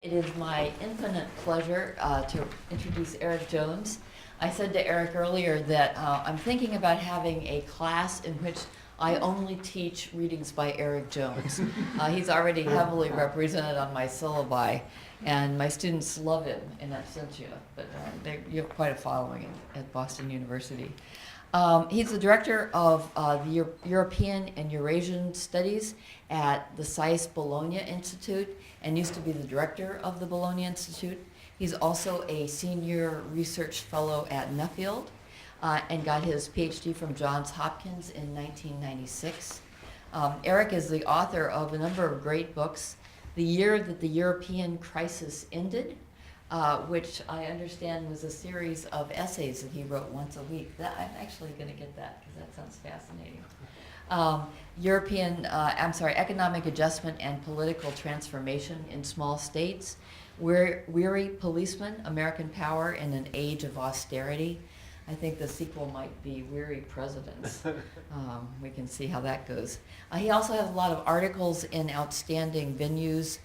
It is my infinite pleasure to introduce Erik Jones. I said to Erik earlier that I'm thinking about having a class in which I only teach readings by Erik Jones. He's already heavily represented on my syllabi, and my students love him in absentia, but you have quite a following at Boston University. He's the director of the European and Eurasian Studies at the SAIS Bologna Institute and used to be the director of the Bologna Institute. He's also a senior research fellow at Nuffield and got his PhD from Johns Hopkins in 1996. Erik is the author of a number of great books. The Year That the European Crisis Ended, which I understand was a series of essays that he wrote once a week. I'm actually going to get that because that sounds fascinating. Economic Adjustment and Political Transformation in Small States. Weary Policemen, American Power in an Age of Austerity. I think the sequel might be Weary Presidents. We can see how that goes. He also has a lot of articles in outstanding venues,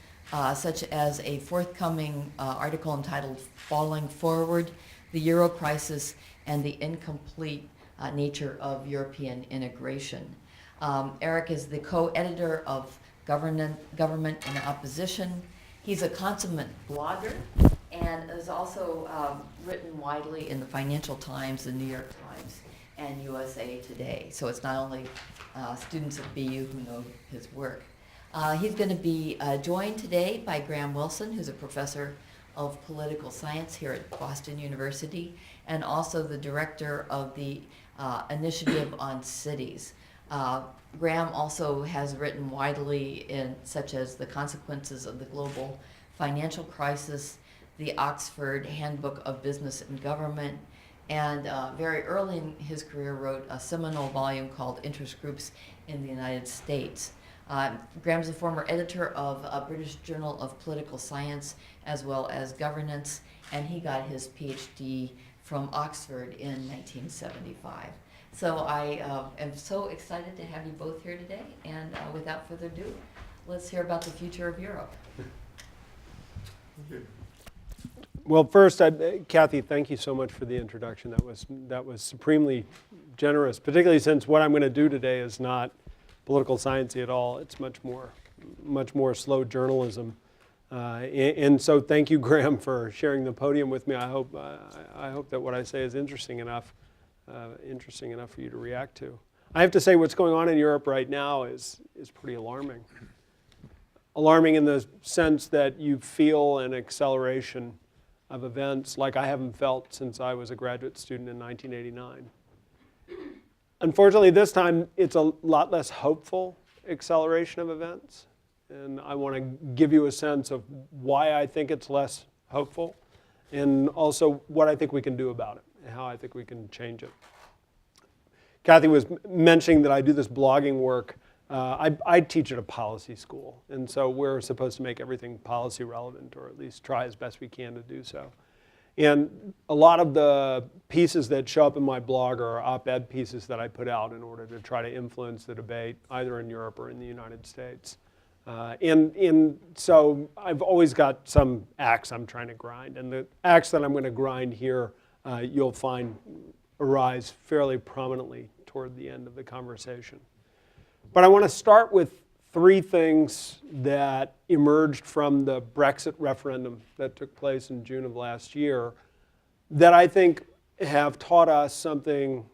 such as a forthcoming article entitled Falling Forward, the Euro Crisis and the Incomplete Nature of European Integration. Erik is the co-editor of Government and Opposition. He's a consummate blogger and has also written widely in the Financial Times, the New York Times, and USA Today. So it's not only students at BU who know his work. He's going to be joined today by Graham Wilson, who's a professor of political science here at Boston University, and also the director of the Initiative on Cities. Graham also has written widely in such as The Consequences of the Global Financial Crisis, the Oxford Handbook of Business and Government, and very early in his career wrote a seminal volume called Interest Groups in the United States. Graham's a former editor of a British Journal of Political Science as well as Governance, and he got his PhD from Oxford in 1975. So I am so excited to have you both here today, and without further ado, let's hear about the future of Europe. Well, first, Kathy, thank you so much for the introduction. That was supremely generous, particularly since what I'm going to do today is not political sciencey at all. It's much more slow journalism. And so thank you, Graham, for sharing the podium with me. I hope that what I say is interesting enough for you to react to. I have to say what's going on in Europe right now is pretty alarming. Alarming in the sense that you feel an acceleration of events like I haven't felt since I was a graduate student in 1989. Unfortunately, this time it's a lot less hopeful acceleration of events. And I want to give you a sense of why I think it's less hopeful and also what I think we can do about it and how I think we can change it. Kathy was mentioning that I do this blogging work. I teach at a policy school, and so we're supposed to make everything policy relevant, or at least try as best we can to do so. And a lot of the pieces that show up in my blog are op-ed pieces that I put out in order to try to influence the debate, either in Europe or in the United States. So I've always got some axe I'm trying to grind, and the axe that I'm going to grind here you'll find arise fairly prominently toward the end of the conversation. But I want to start with three things that emerged from the Brexit referendum that took place in June of last year that I think have taught us something,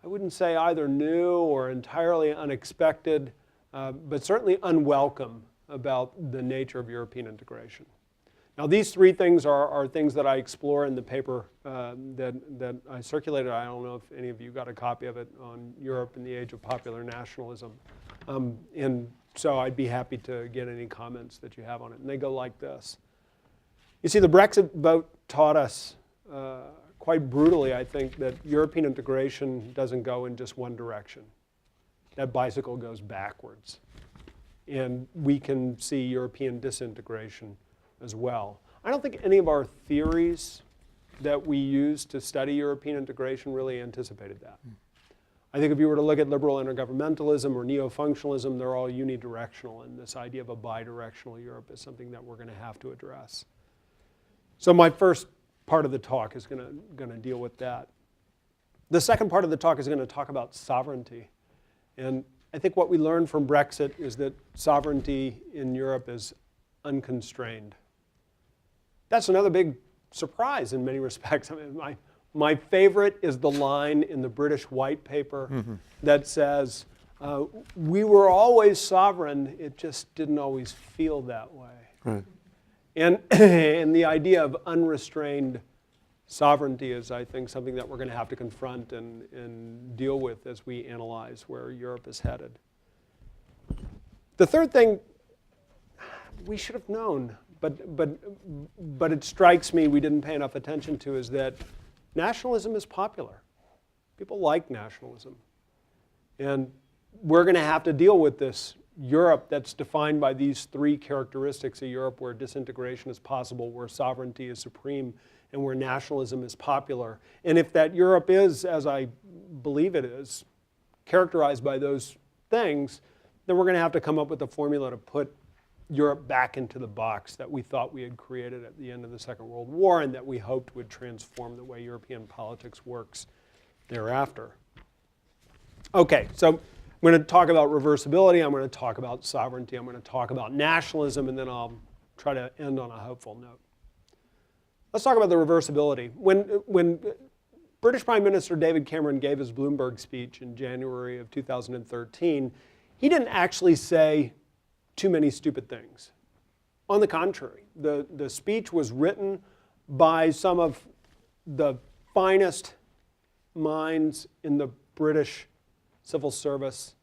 I wouldn't say either new or entirely unexpected, but certainly unwelcome about the nature of European integration. Now, these three things are things that I explore in the paper that I circulated. I don't know if any of you got a copy of it, on Europe in the Age of Popular Nationalism. And so I'd be happy to get any comments that you have on it. And they go like this. You see, the Brexit vote taught us quite brutally, I think, that European integration doesn't go in just one direction. That bicycle goes backwards. And we can see European disintegration as well. I don't think any of our theories that we use to study European integration really anticipated that. I think if you were to look at liberal intergovernmentalism or neo-functionalism, they're all unidirectional, and this idea of a bidirectional Europe is something that we're going to have to address. So my first part of the talk is going to deal with that. The second part of the talk is going to talk about sovereignty. And I think what we learned from Brexit is that sovereignty in Europe is unconstrained. That's another big surprise in many respects. I mean, my favorite is the line in the British White Paper that says, we were always sovereign, it just didn't always feel that way. Right. And the idea of unrestrained sovereignty is, I think, something that we're going to have to confront and deal with as we analyze where Europe is headed. The third thing we should have known, but it strikes me we didn't pay enough attention to, is that nationalism is popular. People like nationalism. And we're going to have to deal with this Europe that's defined by these three characteristics: a Europe where disintegration is possible, where sovereignty is supreme, and where nationalism is popular. And if that Europe is, as I believe it is, characterized by those things, then we're going to have to come up with a formula to put Europe back into the box that we thought we had created at the end of the Second World War and that we hoped would transform the way European politics works thereafter. Okay, so I'm going to talk about reversibility, I'm going to talk about sovereignty, I'm going to talk about nationalism, and then I'll try to end on a hopeful note. Let's talk about the reversibility. When British Prime Minister David Cameron gave his Bloomberg speech in January of 2013, he didn't actually say too many stupid things. On the contrary, the speech was written by some of the finest minds in the British civil service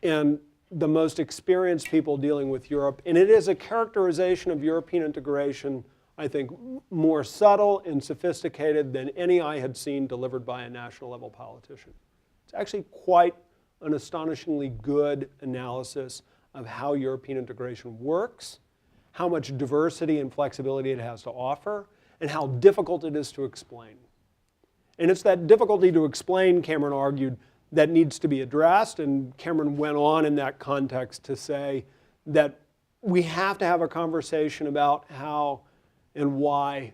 and the most experienced people dealing with Europe. And it is a characterization of European integration, I think, more subtle and sophisticated than any I had seen delivered by a national level politician. It's actually quite an astonishingly good analysis of how European integration works, how much diversity and flexibility it has to offer, and how difficult it is to explain. And it's that difficulty to explain, Cameron argued, that needs to be addressed, and Cameron went on in that context to say that we have to have a conversation about how and why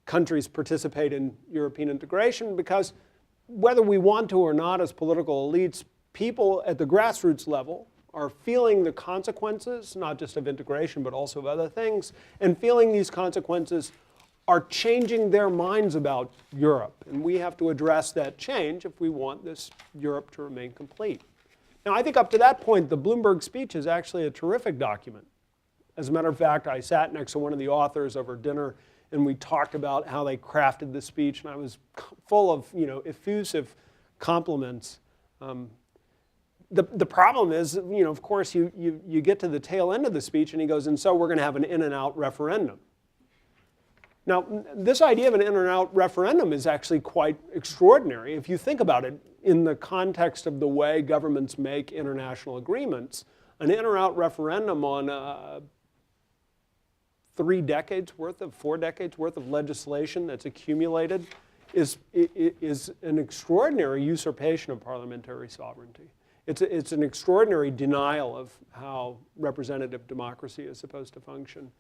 countries participate in European integration, because whether we want to or not as political elites, people at the grassroots level are feeling the consequences, not just of integration, but also of other things, and feeling these consequences are changing their minds about Europe. And we have to address that change if we want this Europe to remain complete. Now, I think up to that point, the Bloomberg speech is actually a terrific document. As a matter of fact, I sat next to one of the authors over dinner, and we talked about how they crafted the speech, and I was full of, effusive compliments. The problem is, of course, you get to the tail end of the speech, and he goes, and so we're going to have an in and out referendum. Now, this idea of an in and out referendum is actually quite extraordinary. If you think about it in the context of the way governments make international agreements, an in or out referendum on 4 decades worth of legislation that's accumulated is an extraordinary usurpation of parliamentary sovereignty. It's an extraordinary denial of how representative democracy is supposed to function.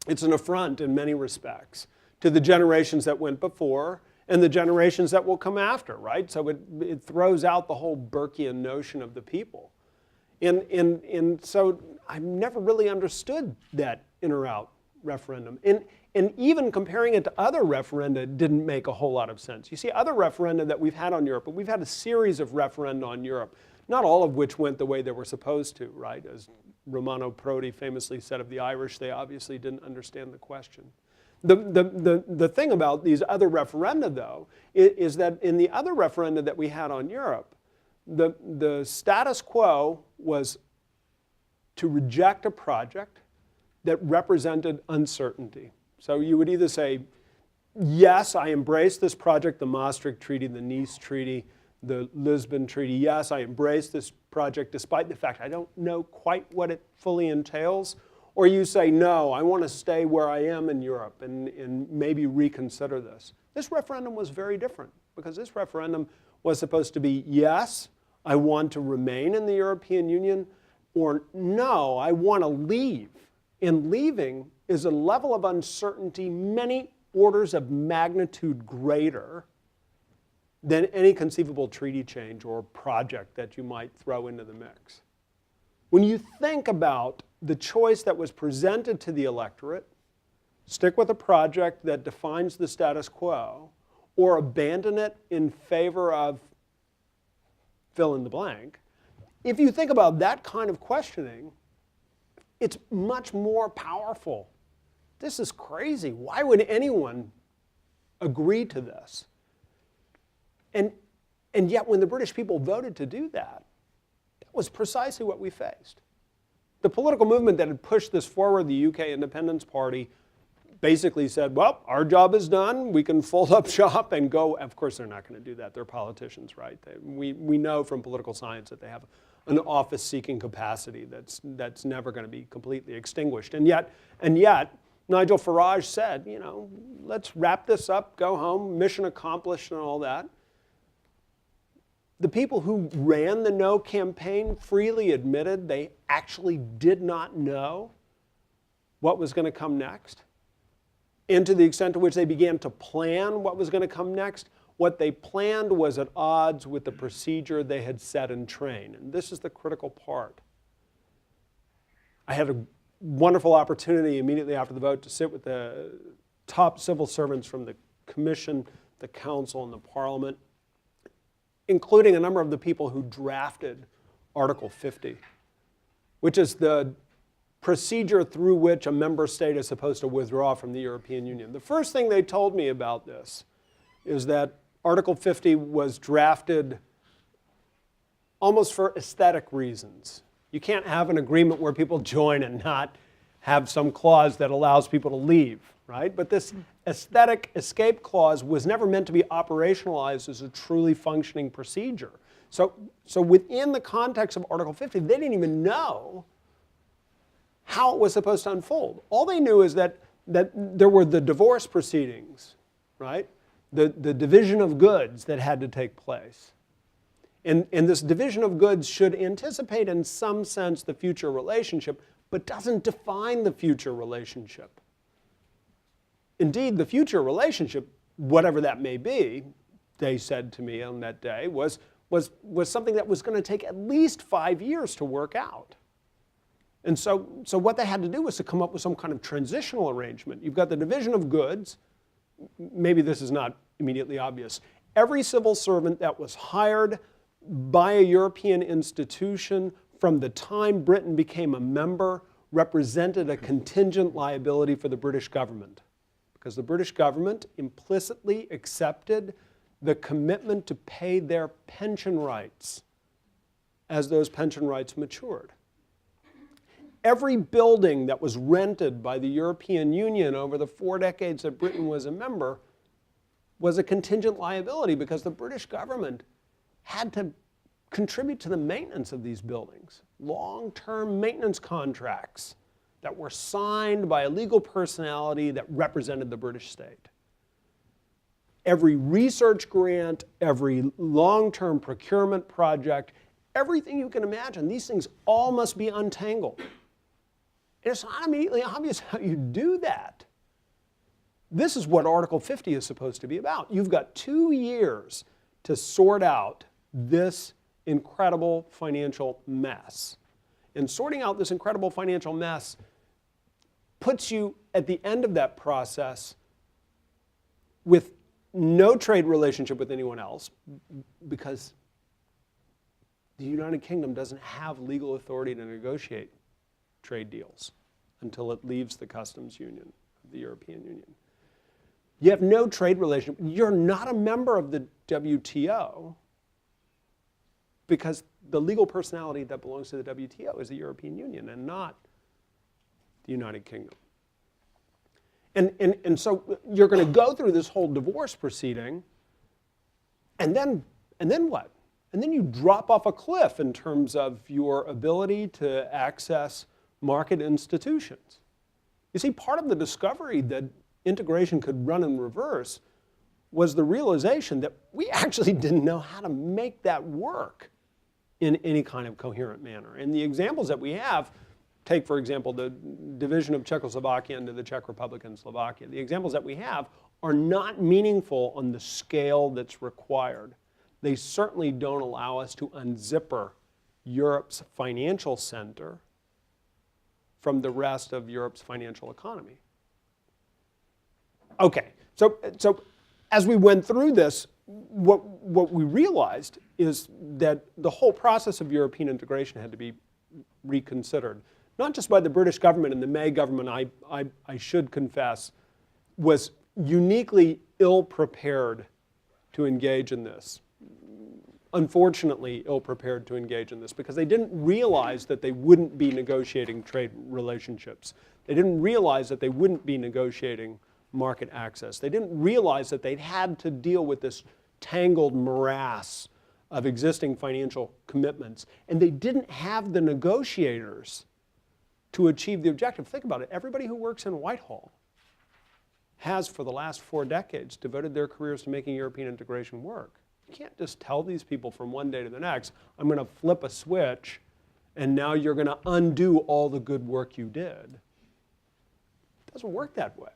It's an affront in many respects to the generations that went before and the generations that will come after, right? So it throws out the whole Burkean notion of the people. And so I've never really understood that in or out referendum. And even comparing it to other referenda didn't make a whole lot of sense. You see, other referenda that we've had on Europe, but we've had a series of referenda on Europe, not all of which went the way they were supposed to, right? As Romano Prodi famously said of the Irish, they obviously didn't understand the question. The thing about these other referenda, though, is that in the other referenda that we had on Europe, the status quo was to reject a project that represented uncertainty. So you would either say, yes, I embrace this project, the Maastricht Treaty, the Nice Treaty, the Lisbon Treaty. Yes, I embrace this project despite the fact I don't know quite what it fully entails. Or you say, no, I want to stay where I am in Europe and maybe reconsider this. This referendum was very different because this referendum was supposed to be, yes, I want to remain in the European Union, or no, I want to leave. And leaving is a level of uncertainty many orders of magnitude greater than any conceivable treaty change or project that you might throw into the mix. When you think about the choice that was presented to the electorate, stick with a project that defines the status quo, or abandon it in favor of fill in the blank, if you think about that kind of questioning, it's much more powerful. This is crazy. Why would anyone agree to this? And yet when the British people voted to do that, that was precisely what we faced. The political movement that had pushed this forward, the UK Independence Party, basically said, well, our job is done. We can fold up shop and go. Of course, they're not going to do that. They're politicians, right? We know from political science that they have an office-seeking capacity that's never going to be completely extinguished. And yet, Nigel Farage said, you know, let's wrap this up, go home, mission accomplished and all that. The people who ran the no campaign freely admitted they actually did not know what was going to come next. And to the extent to which they began to plan what was going to come next, what they planned was at odds with the procedure they had set in train. And this is the critical part. I had a wonderful opportunity immediately after the vote to sit with the top civil servants from the Commission, the Council, and the Parliament, including a number of the people who drafted Article 50, which is the procedure through which a member state is supposed to withdraw from the European Union. The first thing they told me about this is that Article 50 was drafted almost for aesthetic reasons. You can't have an agreement where people join and not have some clause that allows people to leave, right? But this aesthetic escape clause was never meant to be operationalized as a truly functioning procedure. So within the context of Article 50, they didn't even know how it was supposed to unfold. All they knew is that there were the divorce proceedings, right? The division of goods that had to take place. And this division of goods should anticipate in some sense the future relationship, but doesn't define the future relationship. Indeed, the future relationship, whatever that may be, they said to me on that day, was something that was going to take at least 5 years to work out. And so what they had to do was to come up with some kind of transitional arrangement. You've got the division of goods. Maybe this is not immediately obvious. Every civil servant that was hired by a European institution from the time Britain became a member represented a contingent liability for the British government, because the British government implicitly accepted the commitment to pay their pension rights as those pension rights matured. Every building that was rented by the European Union over the 4 decades that Britain was a member was a contingent liability, because the British government had to contribute to the maintenance of these buildings. Long-term maintenance contracts that were signed by a legal personality that represented the British state. Every research grant, every long-term procurement project, everything you can imagine, these things all must be untangled. And it's not immediately obvious how you do that. This is what Article 50 is supposed to be about. You've got 2 years to sort out this incredible financial mess. And sorting out this incredible financial mess puts you at the end of that process with no trade relationship with anyone else, because the United Kingdom doesn't have legal authority to negotiate trade deals until it leaves the customs union of the European Union. You have no trade relationship. You're not a member of the WTO, because the legal personality that belongs to the WTO is the European Union and not the United Kingdom. And so you're going to go through this whole divorce proceeding, and then what? And then you drop off a cliff in terms of your ability to access market institutions. You see, part of the discovery that integration could run in reverse was the realization that we actually didn't know how to make that work in any kind of coherent manner. And the examples that we have, take for example the division of Czechoslovakia into the Czech Republic and Slovakia. The examples that we have are not meaningful on the scale that's required. They certainly don't allow us to unzipper Europe's financial center from the rest of Europe's financial economy. Okay, so as we went through this, what we realized is that the whole process of European integration had to be reconsidered. Not just by the British government, and the May government, I should confess, was uniquely ill-prepared to engage in this. Unfortunately ill-prepared to engage in this because they didn't realize that they wouldn't be negotiating trade relationships. They didn't realize that they wouldn't be negotiating market access. They didn't realize that they'd had to deal with this tangled morass of existing financial commitments, and they didn't have the negotiators to achieve the objective. Think about it. Everybody who works in Whitehall has, for the last 4 decades, devoted their careers to making European integration work. You can't just tell these people from one day to the next, I'm going to flip a switch, and now you're going to undo all the good work you did. It doesn't work that way.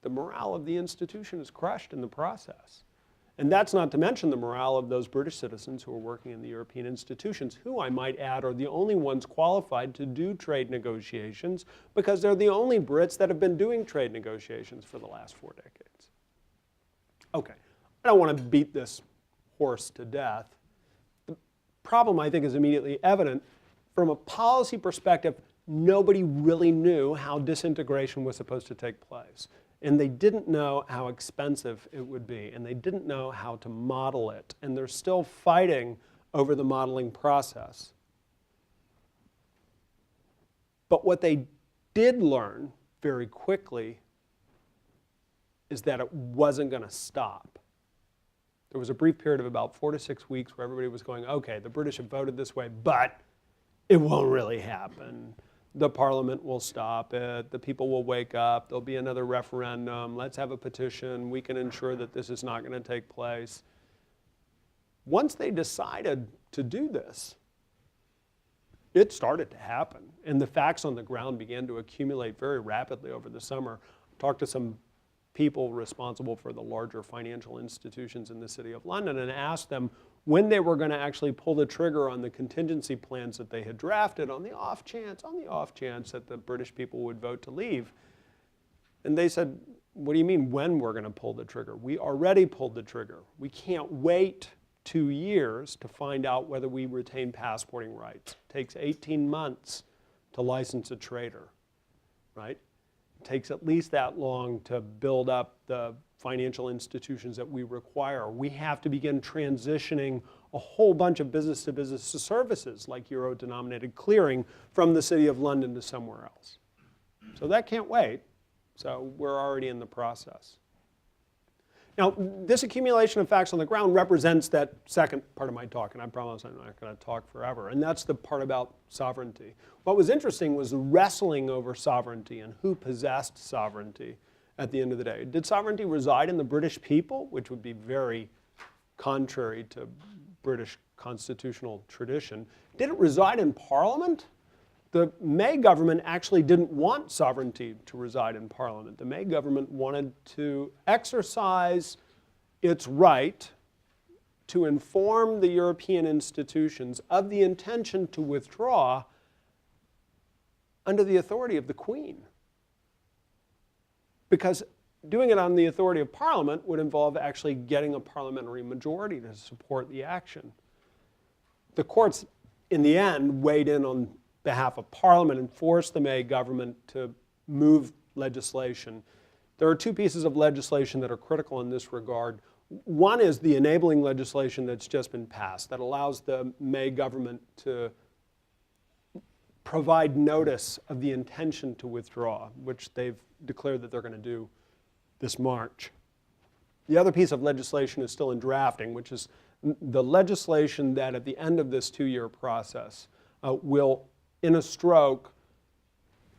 The morale of the institution is crushed in the process. And that's not to mention the morale of those British citizens who are working in the European institutions, who, I might add, are the only ones qualified to do trade negotiations because they're the only Brits that have been doing trade negotiations for the last 4 decades. Okay, I don't want to beat this horse to death. The problem, I think, is immediately evident. From a policy perspective, nobody really knew how disintegration was supposed to take place. And they didn't know how expensive it would be, and they didn't know how to model it. And they're still fighting over the modeling process. But what they did learn very quickly is that it wasn't going to stop. There was a brief period of about 4 to 6 weeks where everybody was going, okay, the British have voted this way, but it won't really happen. The Parliament will stop it, the people will wake up, there'll be another referendum, let's have a petition, we can ensure that this is not going to take place. Once they decided to do this, it started to happen, and the facts on the ground began to accumulate very rapidly over the summer. I talked to some people responsible for the larger financial institutions in the City of London and asked them when they were going to actually pull the trigger on the contingency plans that they had drafted on the off chance that the British people would vote to leave. And they said, what do you mean when we're going to pull the trigger? We already pulled the trigger. We can't wait 2 years to find out whether we retain passporting rights. It takes 18 months to license a trader, right? It takes at least that long to build up the financial institutions that we require. We have to begin transitioning a whole bunch of business-to-business services like euro-denominated clearing from the City of London to somewhere else. So that can't wait. So we're already in the process. Now, this accumulation of facts on the ground represents that second part of my talk, and I promise I'm not going to talk forever, and that's the part about sovereignty. What was interesting was the wrestling over sovereignty and who possessed sovereignty at the end of the day. Did sovereignty reside in the British people, which would be very contrary to British constitutional tradition? Did it reside in Parliament? The May government actually didn't want sovereignty to reside in Parliament. The May government wanted to exercise its right to inform the European institutions of the intention to withdraw under the authority of the Queen. Because doing it on the authority of Parliament would involve actually getting a parliamentary majority to support the action. The courts, in the end, weighed in on behalf of Parliament and forced the May government to move legislation. There are 2 pieces of legislation that are critical in this regard. One is the enabling legislation that's just been passed that allows the May government to provide notice of the intention to withdraw, which they've declared that they're going to do this March. The other piece of legislation is still in drafting, which is the legislation that at the end of this 2-year process will, in a stroke,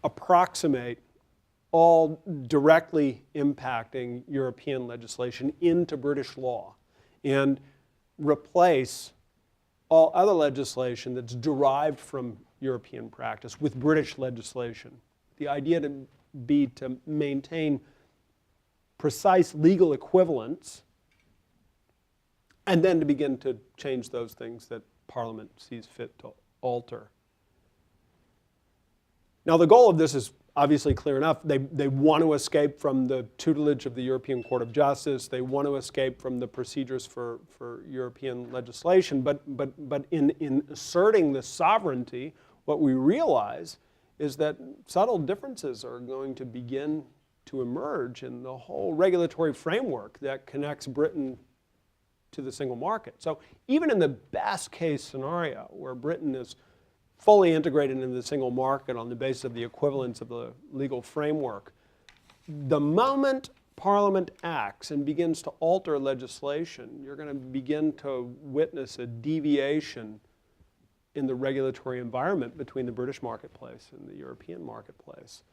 approximate all directly impacting European legislation into British law and replace all other legislation that's derived from European practice with British legislation. The idea to be to maintain precise legal equivalence and then to begin to change those things that Parliament sees fit to alter. Now, the goal of this is obviously clear enough. They want to escape from the tutelage of the European Court of Justice. They want to escape from the procedures for European legislation. But in asserting the sovereignty, what we realize is that subtle differences are going to begin to emerge in the whole regulatory framework that connects Britain to the single market. So even in the best case scenario, where Britain is fully integrated into the single market on the basis of the equivalence of the legal framework, the moment Parliament acts and begins to alter legislation, you're going to begin to witness a deviation in the regulatory environment between the British marketplace and the European marketplace.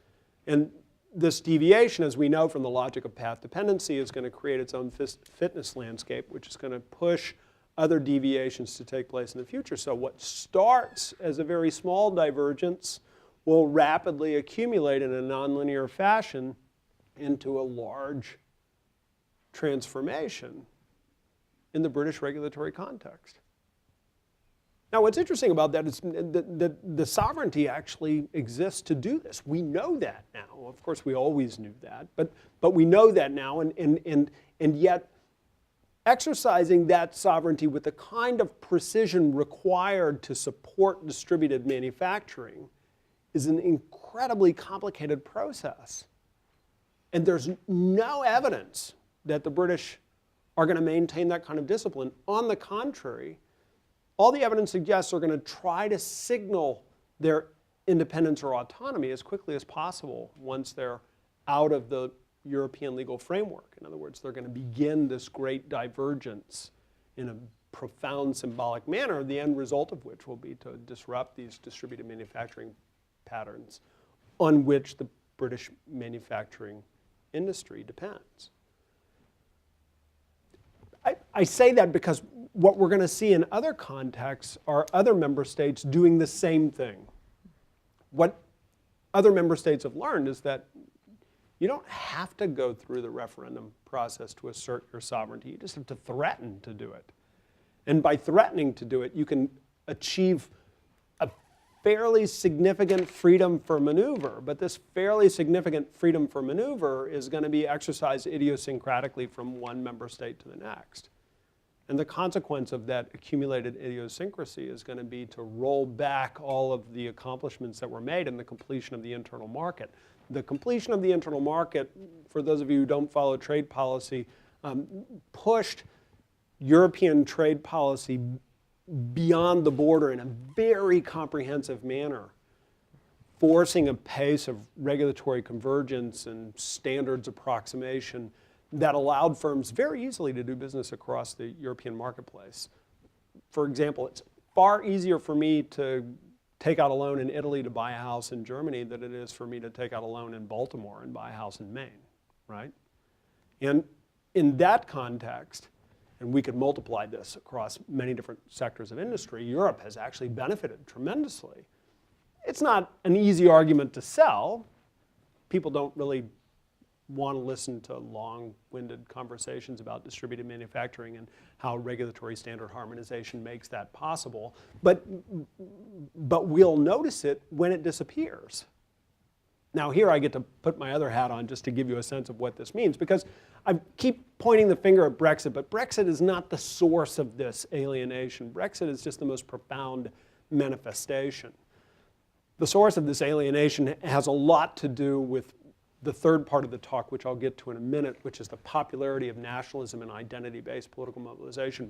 And this deviation, as we know from the logic of path dependency, is going to create its own fitness landscape, which is going to push other deviations to take place in the future. So what starts as a very small divergence will rapidly accumulate in a nonlinear fashion into a large transformation in the British regulatory context. Now, what's interesting about that is that the sovereignty actually exists to do this. We know that now. Of course, we always knew that, but we know that now, and yet exercising that sovereignty with the kind of precision required to support distributed manufacturing is an incredibly complicated process. And there's no evidence that the British are going to maintain that kind of discipline. On the contrary, all the evidence suggests they're going to try to signal their independence or autonomy as quickly as possible once they're out of the European legal framework. In other words, they're going to begin this great divergence in a profound symbolic manner, the end result of which will be to disrupt these distributed manufacturing patterns on which the British manufacturing industry depends. I say that because what we're going to see in other contexts are other member states doing the same thing. What other member states have learned is that you don't have to go through the referendum process to assert your sovereignty. You just have to threaten to do it. And by threatening to do it, you can achieve a fairly significant freedom for maneuver. But this fairly significant freedom for maneuver is going to be exercised idiosyncratically from one member state to the next. And the consequence of that accumulated idiosyncrasy is going to be to roll back all of the accomplishments that were made in the completion of the internal market. The completion of the internal market, for those of you who don't follow trade policy, pushed European trade policy beyond the border in a very comprehensive manner, forcing a pace of regulatory convergence and standards approximation that allowed firms very easily to do business across the European marketplace. For example, it's far easier for me to take out a loan in Italy to buy a house in Germany than it is for me to take out a loan in Baltimore and buy a house in Maine, right? And in that context, and we could multiply this across many different sectors of industry, Europe has actually benefited tremendously. It's not an easy argument to sell. People don't really want to listen to long-winded conversations about distributed manufacturing and how regulatory standard harmonization makes that possible. But we'll notice it when it disappears. Now here I get to put my other hat on just to give you a sense of what this means, because I keep pointing the finger at Brexit, but Brexit is not the source of this alienation. Brexit is just the most profound manifestation. The source of this alienation has a lot to do with the third part of the talk, which I'll get to in a minute, which is the popularity of nationalism and identity-based political mobilization.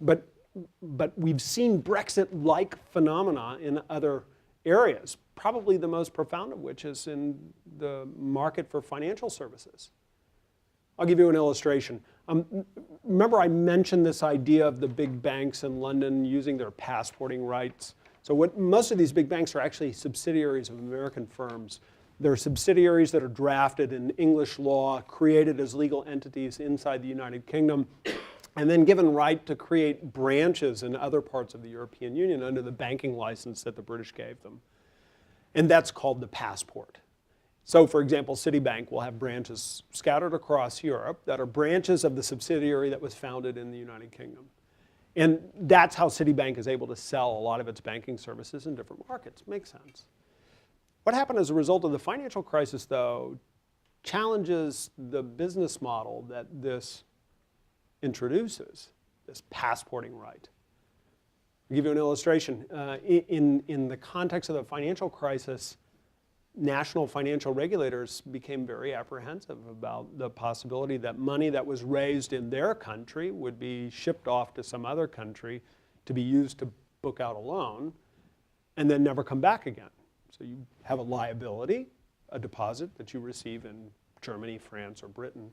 But we've seen Brexit-like phenomena in other areas, probably the most profound of which is in the market for financial services. I'll give you an illustration. Remember I mentioned this idea of the big banks in London using their passporting rights. So what most of these big banks are actually subsidiaries of American firms They're subsidiaries that are drafted in English law, created as legal entities inside the United Kingdom, and then given right to create branches in other parts of the European Union under the banking license that the British gave them. And that's called the passport. So, for example, Citibank will have branches scattered across Europe that are branches of the subsidiary that was founded in the United Kingdom. And that's how Citibank is able to sell a lot of its banking services in different markets. Makes sense. What happened as a result of the financial crisis, though, challenges the business model that this introduces, this passporting right. I'll give you an illustration. In the context of the financial crisis, national financial regulators became very apprehensive about the possibility that money that was raised in their country would be shipped off to some other country to be used to book out a loan and then never come back again. So you have a liability, a deposit that you receive in Germany, France, or Britain,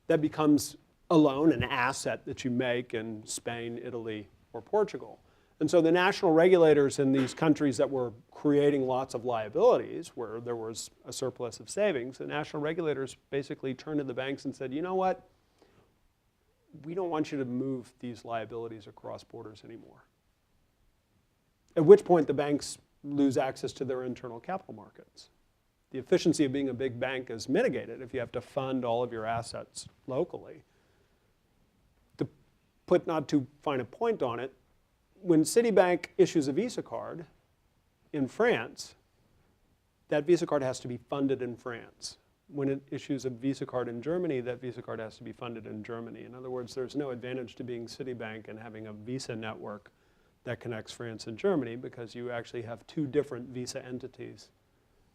that becomes a loan, an asset that you make in Spain, Italy, or Portugal. And so the national regulators in these countries that were creating lots of liabilities, where there was a surplus of savings, the national regulators basically turned to the banks and said, you know what? We don't want you to move these liabilities across borders anymore. At which point the banks lose access to their internal capital markets. The efficiency of being a big bank is mitigated if you have to fund all of your assets locally. To put not too fine a point on it, when Citibank issues a Visa card in France, that Visa card has to be funded in France. When it issues a Visa card in Germany, that Visa card has to be funded in Germany. In other words, there's no advantage to being Citibank and having a Visa network that connects France and Germany, because you actually have two different Visa entities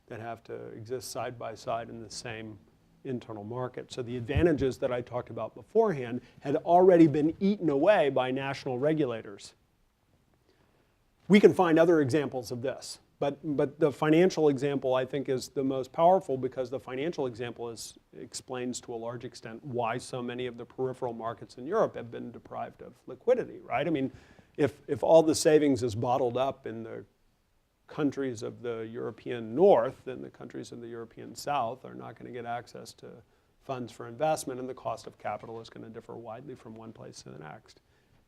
that have to exist side by side in the same internal market. So the advantages that I talked about beforehand had already been eaten away by national regulators. We can find other examples of this, but the financial example, I think, is the most powerful, because the financial example explains to a large extent why so many of the peripheral markets in Europe have been deprived of liquidity, right? I mean, if all the savings is bottled up in the countries of the European North, then the countries of the European South are not going to get access to funds for investment, and the cost of capital is going to differ widely from one place to the next.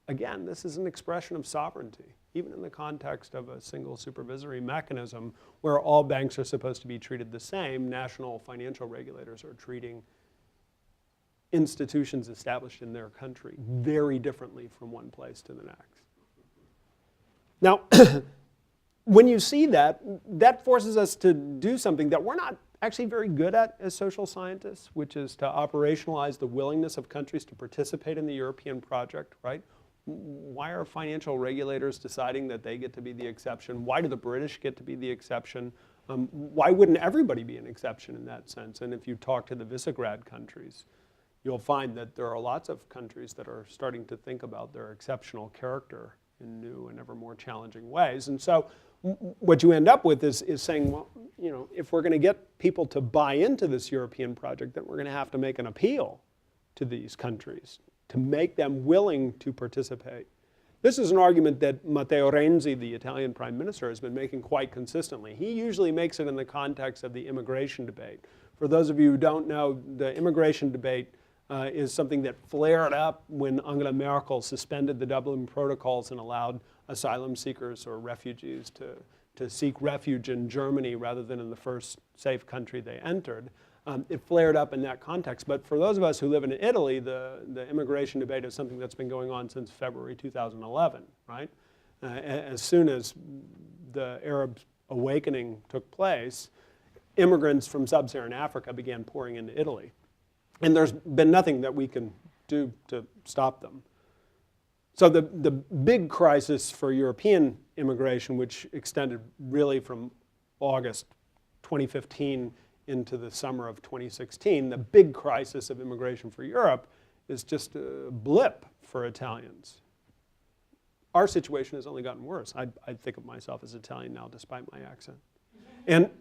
Again, this is an expression of sovereignty, even in the context of a single supervisory mechanism where all banks are supposed to be treated the same. National financial regulators are treating institutions established in their country very differently from one place to the next. Now, when you see that, that forces us to do something that we're not actually very good at as social scientists, which is to operationalize the willingness of countries to participate in the European project, right? Why are financial regulators deciding that they get to be the exception? Why do the British get to be the exception? Why wouldn't everybody be an exception in that sense? And if you talk to the Visegrad countries, you'll find that there are lots of countries that are starting to think about their exceptional character in new and ever more challenging ways. And so what you end up with is saying, well, you know, if we're going to get people to buy into this European project, then we're going to have to make an appeal to these countries to make them willing to participate. This is an argument that Matteo Renzi, the Italian prime minister, has been making quite consistently. He usually makes it in the context of the immigration debate. For those of you who don't know, the immigration debate is something that flared up when Angela Merkel suspended the Dublin protocols and allowed asylum seekers or refugees to seek refuge in Germany rather than in the first safe country they entered. It flared up in that context. But for those of us who live in Italy, the immigration debate is something that's been going on since February 2011, right? As soon as the Arab awakening took place, immigrants from sub-Saharan Africa began pouring into Italy. And there's been nothing that we can do to stop them. So the big crisis for European immigration, which extended really from August 2015 into the summer of 2016, the big crisis of immigration for Europe is just a blip for Italians. Our situation has only gotten worse. I think of myself as Italian now, despite my accent. And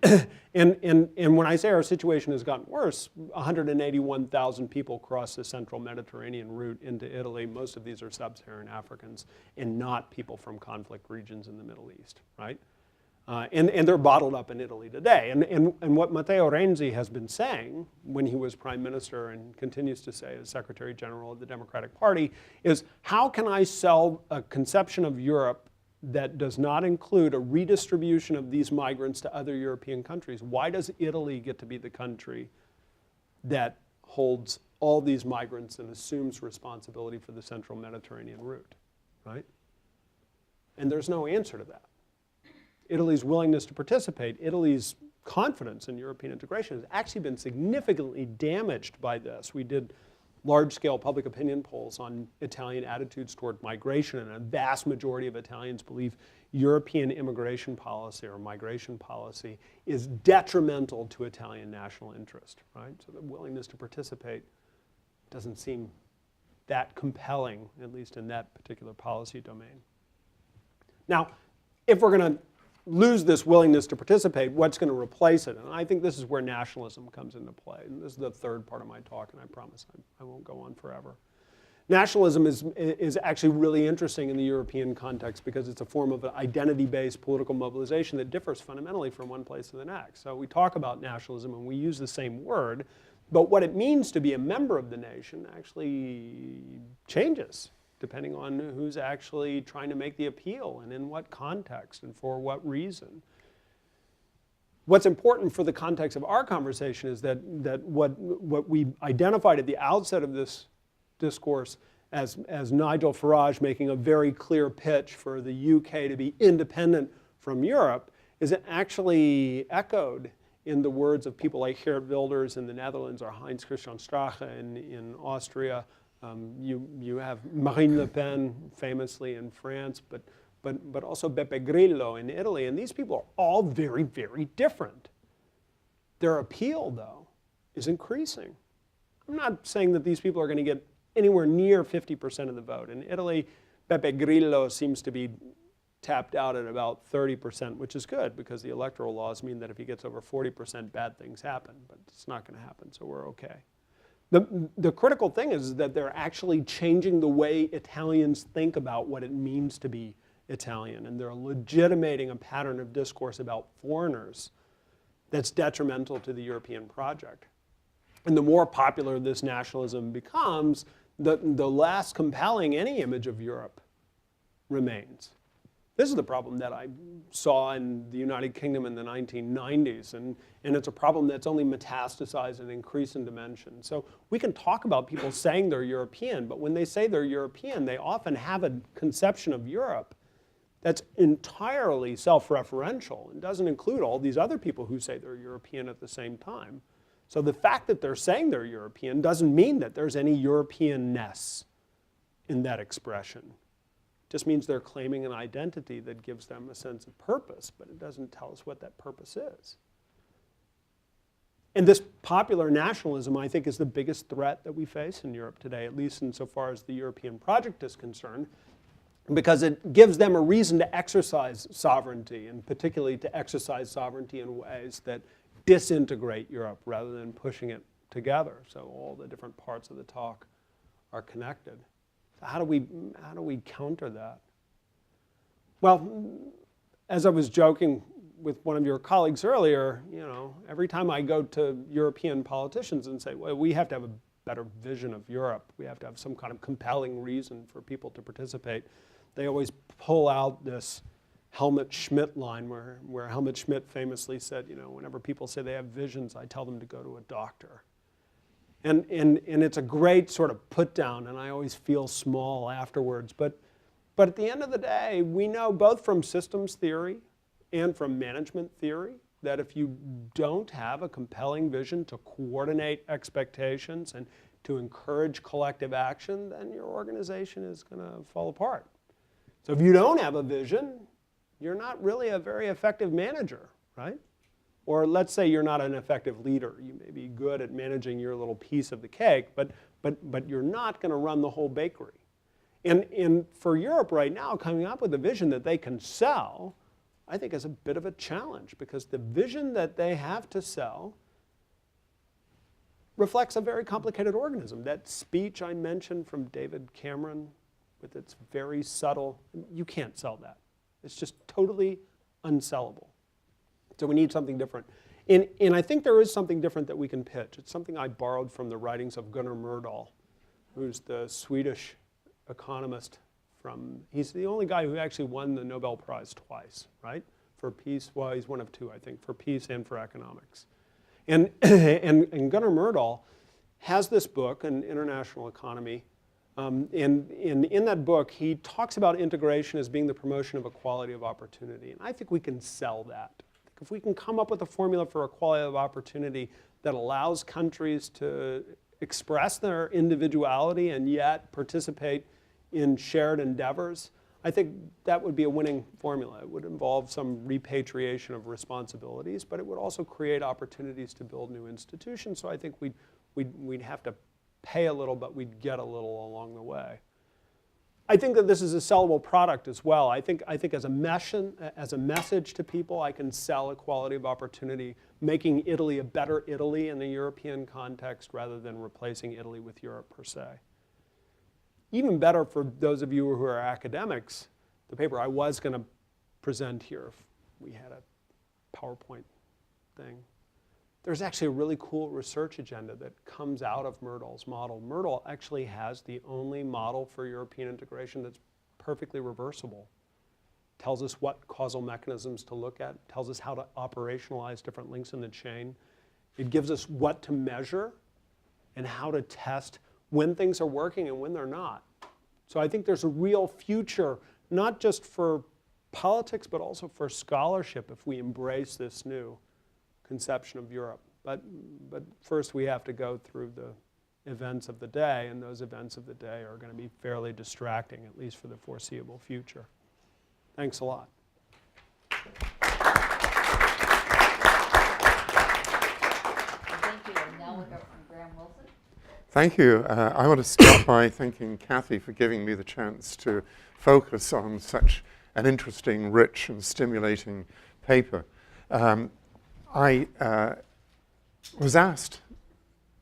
when I say our situation has gotten worse, 181,000 people cross the central Mediterranean route into Italy. Most of these are sub-Saharan Africans and not people from conflict regions in the Middle East, right? And they're bottled up in Italy today. And what Matteo Renzi has been saying when he was prime minister and continues to say as secretary general of the Democratic Party is, how can I sell a conception of Europe that does not include a redistribution of these migrants to other European countries? Why does Italy get to be the country that holds all these migrants and assumes responsibility for the central Mediterranean route, right? And there's no answer to that. Italy's willingness to participate, Italy's confidence in European integration has actually been significantly damaged by this. We did large-scale public opinion polls on Italian attitudes toward migration, and a vast majority of Italians believe European immigration policy or migration policy is detrimental to Italian national interest, right? So the willingness to participate doesn't seem that compelling, at least in that particular policy domain. Now, if we're going to lose this willingness to participate, what's going to replace it? And I think this is where nationalism comes into play. And this is the third part of my talk, and I promise I won't go on forever. Nationalism is actually really interesting in the European context because it's a form of an identity-based political mobilization that differs fundamentally from one place to the next. So we talk about nationalism and we use the same word, but what it means to be a member of the nation actually changes depending on who's actually trying to make the appeal and in what context and for what reason. What's important for the context of our conversation is that what we identified at the outset of this discourse as Nigel Farage making a very clear pitch for the UK to be independent from Europe is actually echoed in the words of people like Geert Wilders in the Netherlands or Heinz Christian Strache in Austria. You have Marine Le Pen famously in France, but also Beppe Grillo in Italy. And these people are all very, very different. Their appeal, though, is increasing. I'm not saying that these people are going to get anywhere near 50% of the vote. In Italy, Beppe Grillo seems to be tapped out at about 30%, which is good because the electoral laws mean that if he gets over 40%, bad things happen. But it's not going to happen, so we're okay. The critical thing is that they're actually changing the way Italians think about what it means to be Italian, and they're legitimating a pattern of discourse about foreigners that's detrimental to the European project. And the more popular this nationalism becomes, the less compelling any image of Europe remains. This is the problem that I saw in the United Kingdom in the 1990s, and it's a problem that's only metastasized and increased in dimension. So we can talk about people saying they're European, but when they say they're European, they often have a conception of Europe that's entirely self-referential and doesn't include all these other people who say they're European at the same time. So the fact that they're saying they're European doesn't mean that there's any Europeanness in that expression. It just means they're claiming an identity that gives them a sense of purpose, but it doesn't tell us what that purpose is. And this popular nationalism, I think, is the biggest threat that we face in Europe today, at least insofar as the European project is concerned, because it gives them a reason to exercise sovereignty, and particularly to exercise sovereignty in ways that disintegrate Europe rather than pushing it together. So all the different parts of the talk are connected. So how do we counter that? Well, as I was joking with one of your colleagues earlier, every time I go to European politicians and say, well, we have to have a better vision of Europe, we have to have some kind of compelling reason for people to participate, they always pull out this Helmut Schmidt line where Helmut Schmidt famously said, whenever people say they have visions, I tell them to go to a doctor. And it's a great sort of put down, and I always feel small afterwards. But at the end of the day, we know both from systems theory and from management theory that if you don't have a compelling vision to coordinate expectations and to encourage collective action, then your organization is going to fall apart. So if you don't have a vision, you're not really a very effective manager, right? Or let's say you're not an effective leader. You may be good at managing your little piece of the cake, but you're not going to run the whole bakery. And for Europe right now, coming up with a vision that they can sell, I think is a bit of a challenge, because the vision that they have to sell reflects a very complicated organism. That speech I mentioned from David Cameron with its very subtle, you can't sell that. It's just totally unsellable. So we need something different. And I think there is something different that we can pitch. It's something I borrowed from the writings of Gunnar Myrdal, who's the Swedish economist he's the only guy who actually won the Nobel Prize twice, right? For peace, well, he's one of two, I think, for peace and for economics. And Gunnar Myrdal has this book, An International Economy, and in that book, he talks about integration as being the promotion of equality of opportunity. And I think we can sell that. If we can come up with a formula for equality of opportunity that allows countries to express their individuality and yet participate in shared endeavors, I think that would be a winning formula. It would involve some repatriation of responsibilities, but it would also create opportunities to build new institutions. So I think we'd have to pay a little, but we'd get a little along the way. I think that this is a sellable product as well. I think as a message to people, I can sell equality of opportunity, making Italy a better Italy in the European context rather than replacing Italy with Europe per se. Even better for those of you who are academics, the paper I was going to present here, if we had a PowerPoint thing. There's actually a really cool research agenda that comes out of Myrdal's model. Myrdal actually has the only model for European integration that's perfectly reversible. Tells us what causal mechanisms to look at, tells us how to operationalize different links in the chain. It gives us what to measure and how to test when things are working and when they're not. So I think there's a real future, not just for politics, but also for scholarship if we embrace this new conception of Europe. But first we have to go through the events of the day, and those events of the day are going to be fairly distracting, at least for the foreseeable future. Thanks a lot. Thank you. And now we'll go from Graham Wilson. Thank you. I want to start by thanking Kathy for giving me the chance to focus on such an interesting, rich, and stimulating paper. I was asked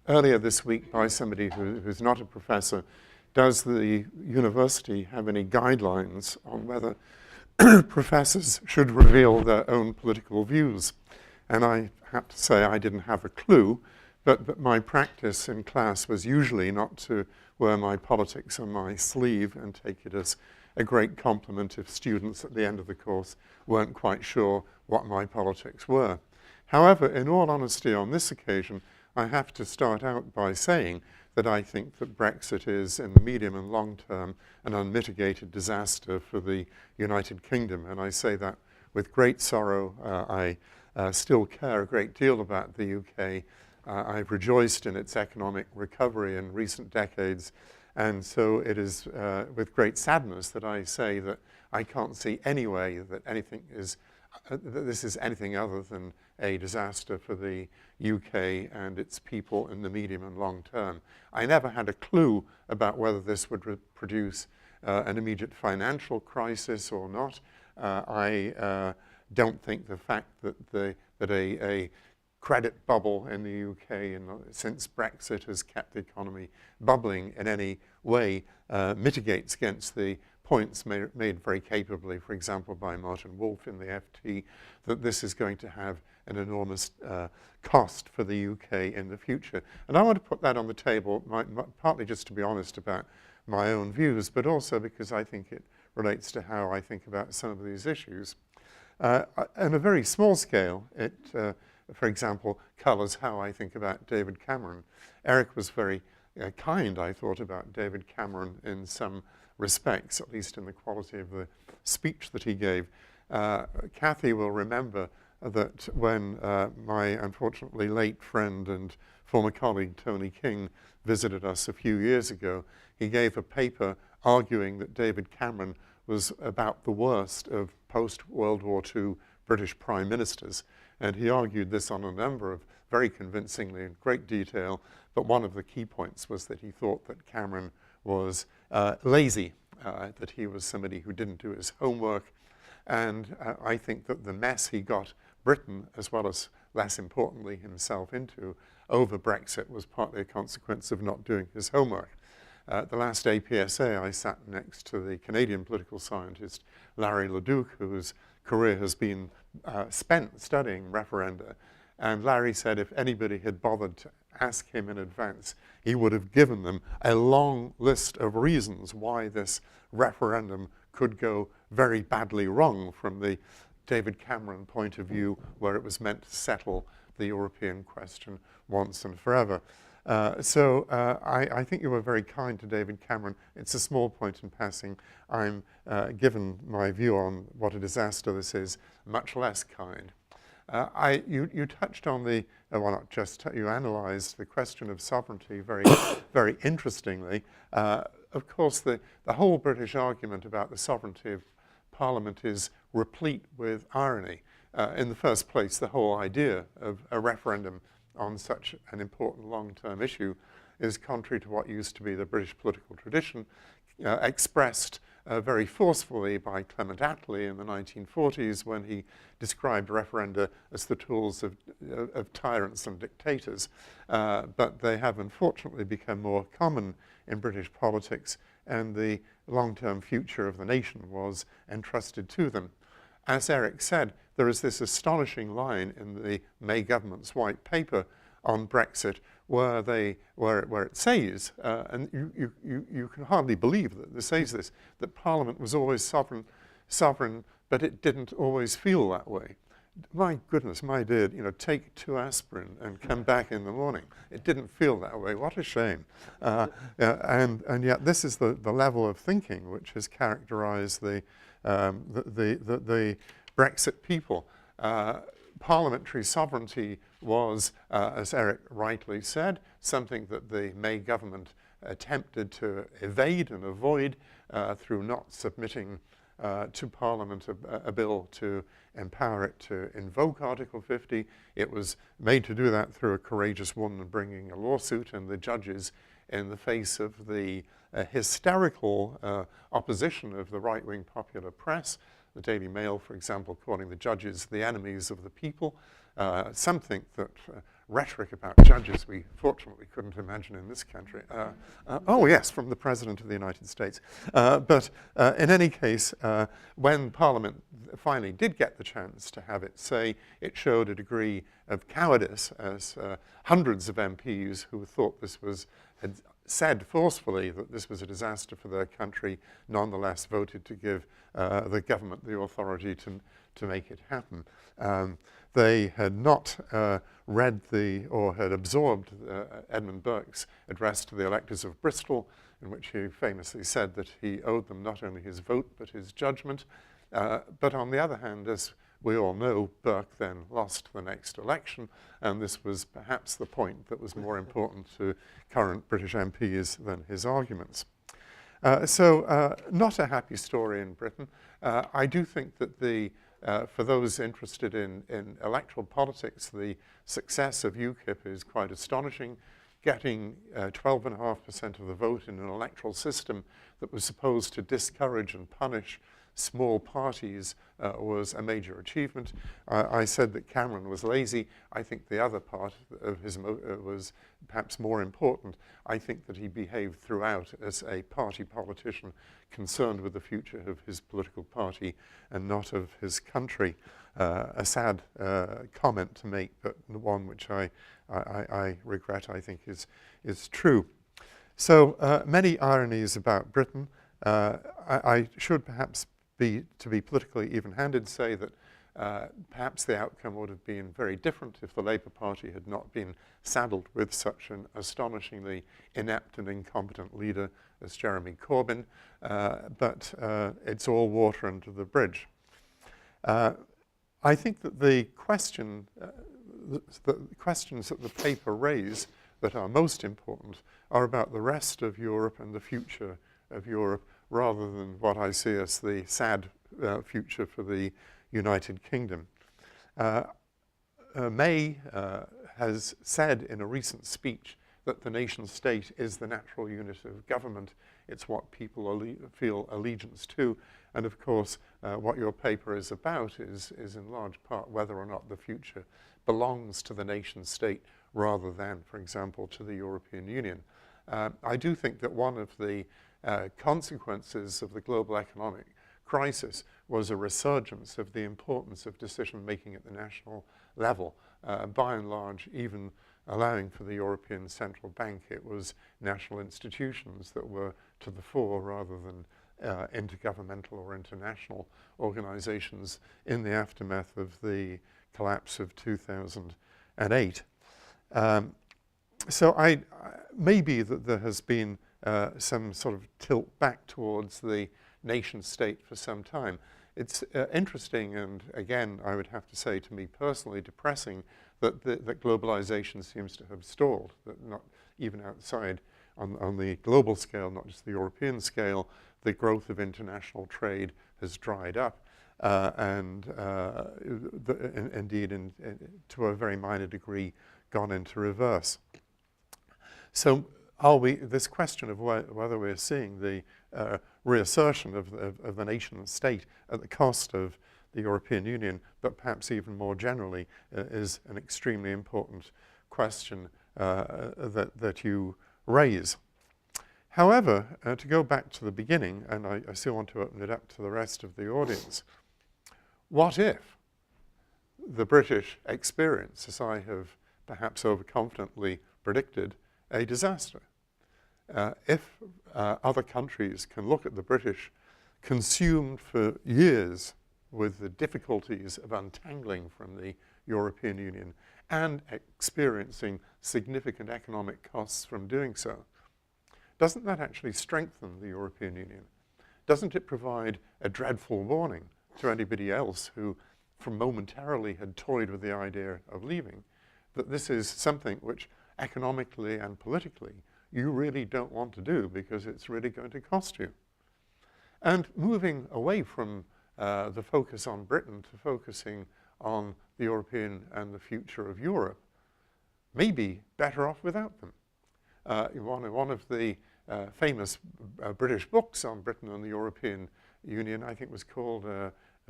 earlier this week by somebody who's not a professor, does the university have any guidelines on whether professors should reveal their own political views? And I have to say I didn't have a clue, but my practice in class was usually not to wear my politics on my sleeve and take it as a great compliment if students at the end of the course weren't quite sure what my politics were. However, in all honesty, on this occasion, I have to start out by saying that I think that Brexit is, in the medium and long term, an unmitigated disaster for the United Kingdom. And I say that with great sorrow. I still care a great deal about the UK. I've rejoiced in its economic recovery in recent decades. And so it is with great sadness that I say that I can't see any way that that this is anything other than a disaster for the UK and its people in the medium and long term. I never had a clue about whether this would produce an immediate financial crisis or not. I don't think the fact that a credit bubble in the UK since Brexit has kept the economy bubbling in any way mitigates against the points made very capably, for example, by Martin Wolf in the FT, that this is going to have an enormous cost for the UK in the future. And I want to put that on the table, partly just to be honest about my own views, but also because I think it relates to how I think about some of these issues. On a very small scale, it, for example, colours how I think about David Cameron. Erik was very kind, I thought, about David Cameron in some respects, at least in the quality of the speech that he gave. Kathy will remember that when my unfortunately late friend and former colleague Tony King visited us a few years ago, he gave a paper arguing that David Cameron was about the worst of post-World War II British prime ministers. And he argued this on a number of very convincingly in great detail, but one of the key points was that he thought that Cameron was lazy, that he was somebody who didn't do his homework. And I think that the mess he got Britain, as well as less importantly himself into over Brexit, was partly a consequence of not doing his homework. At the last APSA, I sat next to the Canadian political scientist Larry Leduc, whose career has been spent studying referenda, and Larry said if anybody had bothered to ask him in advance, he would have given them a long list of reasons why this referendum could go very badly wrong from the David Cameron point of view, where it was meant to settle the European question once and forever. So I think you were very kind to David Cameron. It's a small point in passing. I'm, given my view on what a disaster this is, much less kind. You touched on the, well, not just, you analyzed the question of sovereignty very, very interestingly. Of course, the whole British argument about the sovereignty of Parliament is replete with irony. In the first place, the whole idea of a referendum on such an important long-term issue is contrary to what used to be the British political tradition, expressed very forcefully by Clement Attlee in the 1940s when he described referenda as the tools of tyrants and dictators. But they have unfortunately become more common in British politics, and the long-term future of the nation was entrusted to them. As Erik said, there is this astonishing line in the May government's white paper on Brexit where it says, and you can hardly believe that it says this, that Parliament was always sovereign, but it didn't always feel that way. My goodness, my dear, take 2 aspirin and come back in the morning. It didn't feel that way. What a shame. And yet this is the level of thinking which has characterized the Brexit people. Parliamentary sovereignty was, as Erik rightly said, something that the May government attempted to evade and avoid through not submitting to Parliament a bill to empower it to invoke Article 50. It was made to do that through a courageous woman bringing a lawsuit, and the judges, in the face of the hysterical opposition of the right-wing popular press, the Daily Mail, for example, calling the judges the enemies of the people, something that rhetoric about judges we fortunately couldn't imagine in this country. Oh yes, from the President of the United States. But in any case, when Parliament finally did get the chance to have it say, it showed a degree of cowardice as hundreds of MPs who thought this was, had said forcefully that this was a disaster for their country, nonetheless voted to give the government the authority to make it happen. They had not read or had absorbed Edmund Burke's address to the electors of Bristol, in which he famously said that he owed them not only his vote but his judgment. But on the other hand, as we all know, Burke then lost the next election, and this was perhaps the point that was more important to current British MPs than his arguments. So not a happy story in Britain. I do think that for those interested in electoral politics, the success of UKIP is quite astonishing. Getting 12.5% of the vote in an electoral system that was supposed to discourage and punish small parties was a major achievement. I said that Cameron was lazy. I think the other part of his was perhaps more important. I think that he behaved throughout as a party politician concerned with the future of his political party and not of his country. A sad comment to make, but one which I regret, I think is true. So many ironies about Britain. I should perhaps to be politically even-handed, say that perhaps the outcome would have been very different if the Labour Party had not been saddled with such an astonishingly inept and incompetent leader as Jeremy Corbyn, but it's all water under the bridge. I think that the questions that the paper raise that are most important are about the rest of Europe and the future of Europe, rather than what I see as the sad future for the United Kingdom. May has said in a recent speech that the nation state is the natural unit of government. It's what people feel allegiance to. And of course, what your paper is about is in large part whether or not the future belongs to the nation state rather than, for example, to the European Union. I do think that one of the consequences of the global economic crisis was a resurgence of the importance of decision-making at the national level. By and large, even allowing for the European Central Bank, it was national institutions that were to the fore rather than intergovernmental or international organizations in the aftermath of the collapse of 2008. So maybe that there has been some sort of tilt back towards the nation state for some time. It's interesting, and again, I would have to say to me personally, depressing that globalization seems to have stalled, that not even outside on the global scale, not just the European scale, the growth of international trade has dried up, and indeed, to a very minor degree, gone into reverse. So this question of whether we're seeing the reassertion of the nation state at the cost of the European Union, but perhaps even more generally, is an extremely important question that you raise. However, to go back to the beginning, and I still want to open it up to the rest of the audience, what if the British experience, as I have perhaps overconfidently predicted, a disaster? If other countries can look at the British consumed for years with the difficulties of untangling from the European Union and experiencing significant economic costs from doing so, doesn't that actually strengthen the European Union? Doesn't it provide a dreadful warning to anybody else who momentarily had toyed with the idea of leaving, that this is something which economically and politically you really don't want to do because it's really going to cost you? And moving away from the focus on Britain to focusing on the European and the future of Europe, may be better off without them. One of the famous British books on Britain and the European Union, I think was called,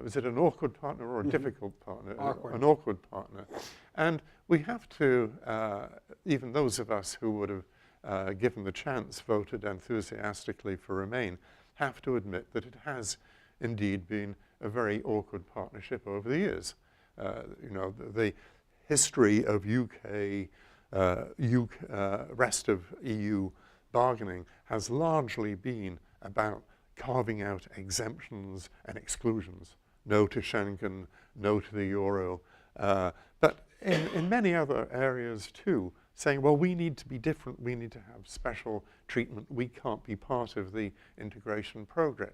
was it An Awkward Partner or a Difficult Partner? Awkward. An Awkward Partner. And we have to, even those of us who would have, given the chance, voted enthusiastically for Remain, have to admit that it has indeed been a very awkward partnership over the years. The history of rest of EU bargaining has largely been about carving out exemptions and exclusions. No to Schengen, no to the euro. But in many other areas too, saying, well, we need to be different, we need to have special treatment, we can't be part of the integration progress.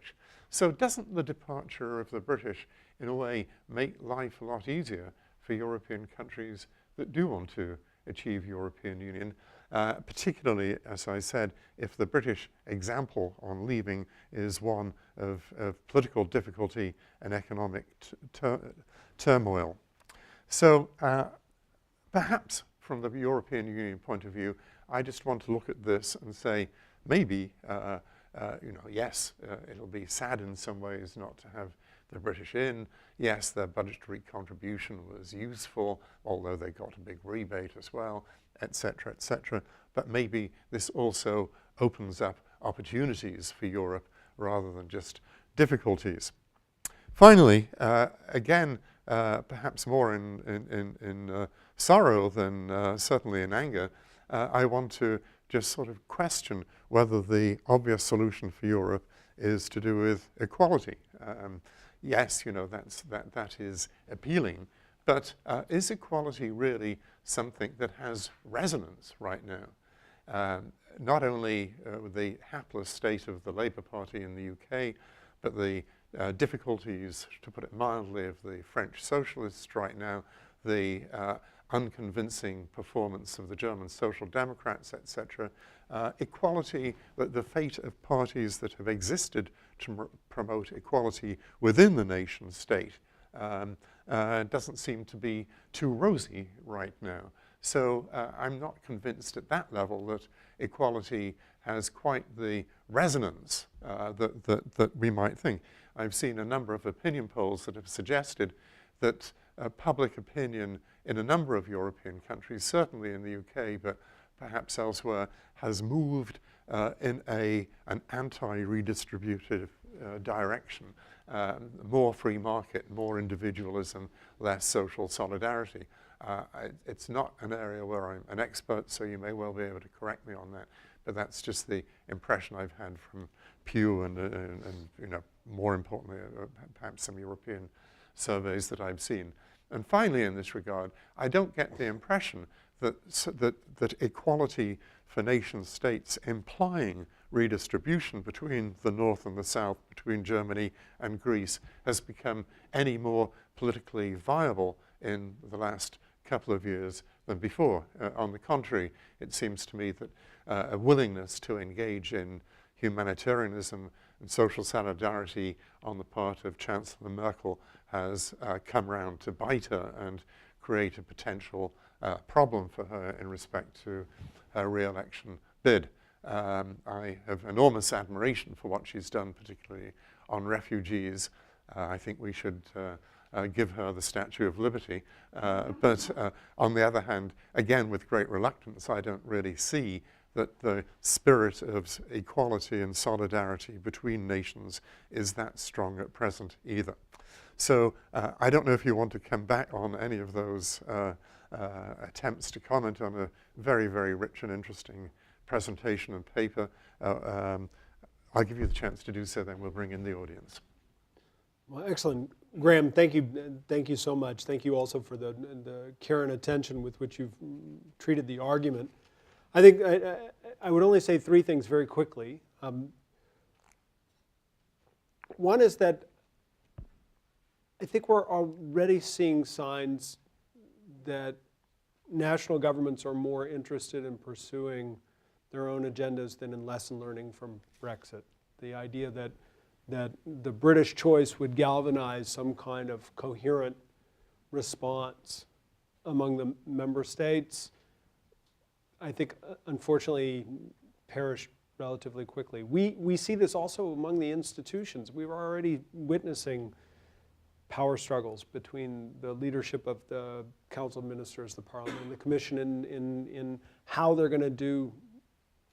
So doesn't the departure of the British, in a way, make life a lot easier for European countries that do want to achieve European Union? Particularly, as I said, if the British example on leaving is one of political difficulty and economic turmoil. So perhaps from the European Union point of view, I just want to look at this and say, maybe, yes, it'll be sad in some ways not to have the British in. Yes, their budgetary contribution was useful, although they got a big rebate as well, etc., etc. But maybe this also opens up opportunities for Europe rather than just difficulties. Finally, again, perhaps more in sorrow than certainly in anger, I want to just sort of question whether the obvious solution for Europe is to do with equality. Yes, that is appealing, but is equality really something that has resonance right now? Not only the hapless state of the Labour Party in the UK, but the difficulties, to put it mildly, of the French socialists right now, the unconvincing performance of the German Social Democrats, etc. Equality, the fate of parties that have existed to promote equality within the nation state doesn't seem to be too rosy right now. So I'm not convinced at that level that equality has quite the resonance that we might think. I've seen a number of opinion polls that have suggested that public opinion in a number of European countries, certainly in the UK, but perhaps elsewhere, has moved in an anti-redistributive direction. More free market, more individualism, less social solidarity. It's not an area where I'm an expert, so you may well be able to correct me on that, but that's just the impression I've had from Pew and you know, more importantly, perhaps some European surveys that I've seen. And finally, in this regard, I don't get the impression that equality for nation states implying redistribution between the North and the South, between Germany and Greece, has become any more politically viable in the last couple of years than before. On the contrary, it seems to me that a willingness to engage in humanitarianism and social solidarity on the part of Chancellor Merkel has come round to bite her and create a potential problem for her in respect to her re-election bid. I have enormous admiration for what she's done, particularly on refugees. I think we should give her the Statue of Liberty. But on the other hand, again, with great reluctance, I don't really see that the spirit of equality and solidarity between nations is that strong at present either. So I don't know if you want to come back on any of those attempts to comment on a very, very rich and interesting presentation and paper. I'll give you the chance to do so, then we'll bring in the audience. Well, excellent. Graham, thank you so much. Thank you also for the care and attention with which you've treated the argument. I think I would only say three things very quickly. One is that I think we're already seeing signs that national governments are more interested in pursuing their own agendas than in lesson learning from Brexit. The idea that the British choice would galvanize some kind of coherent response among the member states, I think, unfortunately, perished relatively quickly. We see this also among the institutions. We were already witnessing power struggles between the leadership of the Council of Ministers, the Parliament, and the Commission in how they're going to do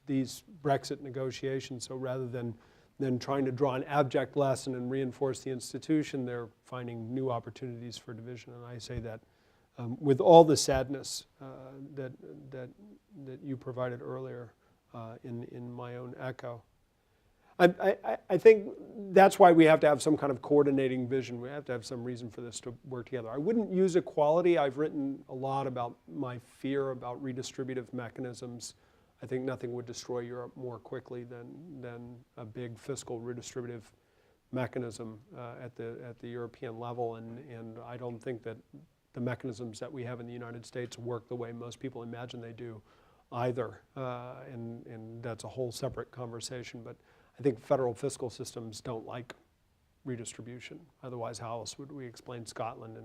these Brexit negotiations. So rather than trying to draw an abject lesson and reinforce the institution, they're finding new opportunities for division. And I say that with all the sadness that you provided earlier in my own echo. I think that's why we have to have some kind of coordinating vision. We have to have some reason for this to work together. I wouldn't use equality. I've written a lot about my fear about redistributive mechanisms. I think nothing would destroy Europe more quickly than a big fiscal redistributive mechanism at the European level. And I don't think that the mechanisms that we have in the United States work the way most people imagine they do either. And that's a whole separate conversation. But I think federal fiscal systems don't like redistribution. Otherwise, how else would we explain Scotland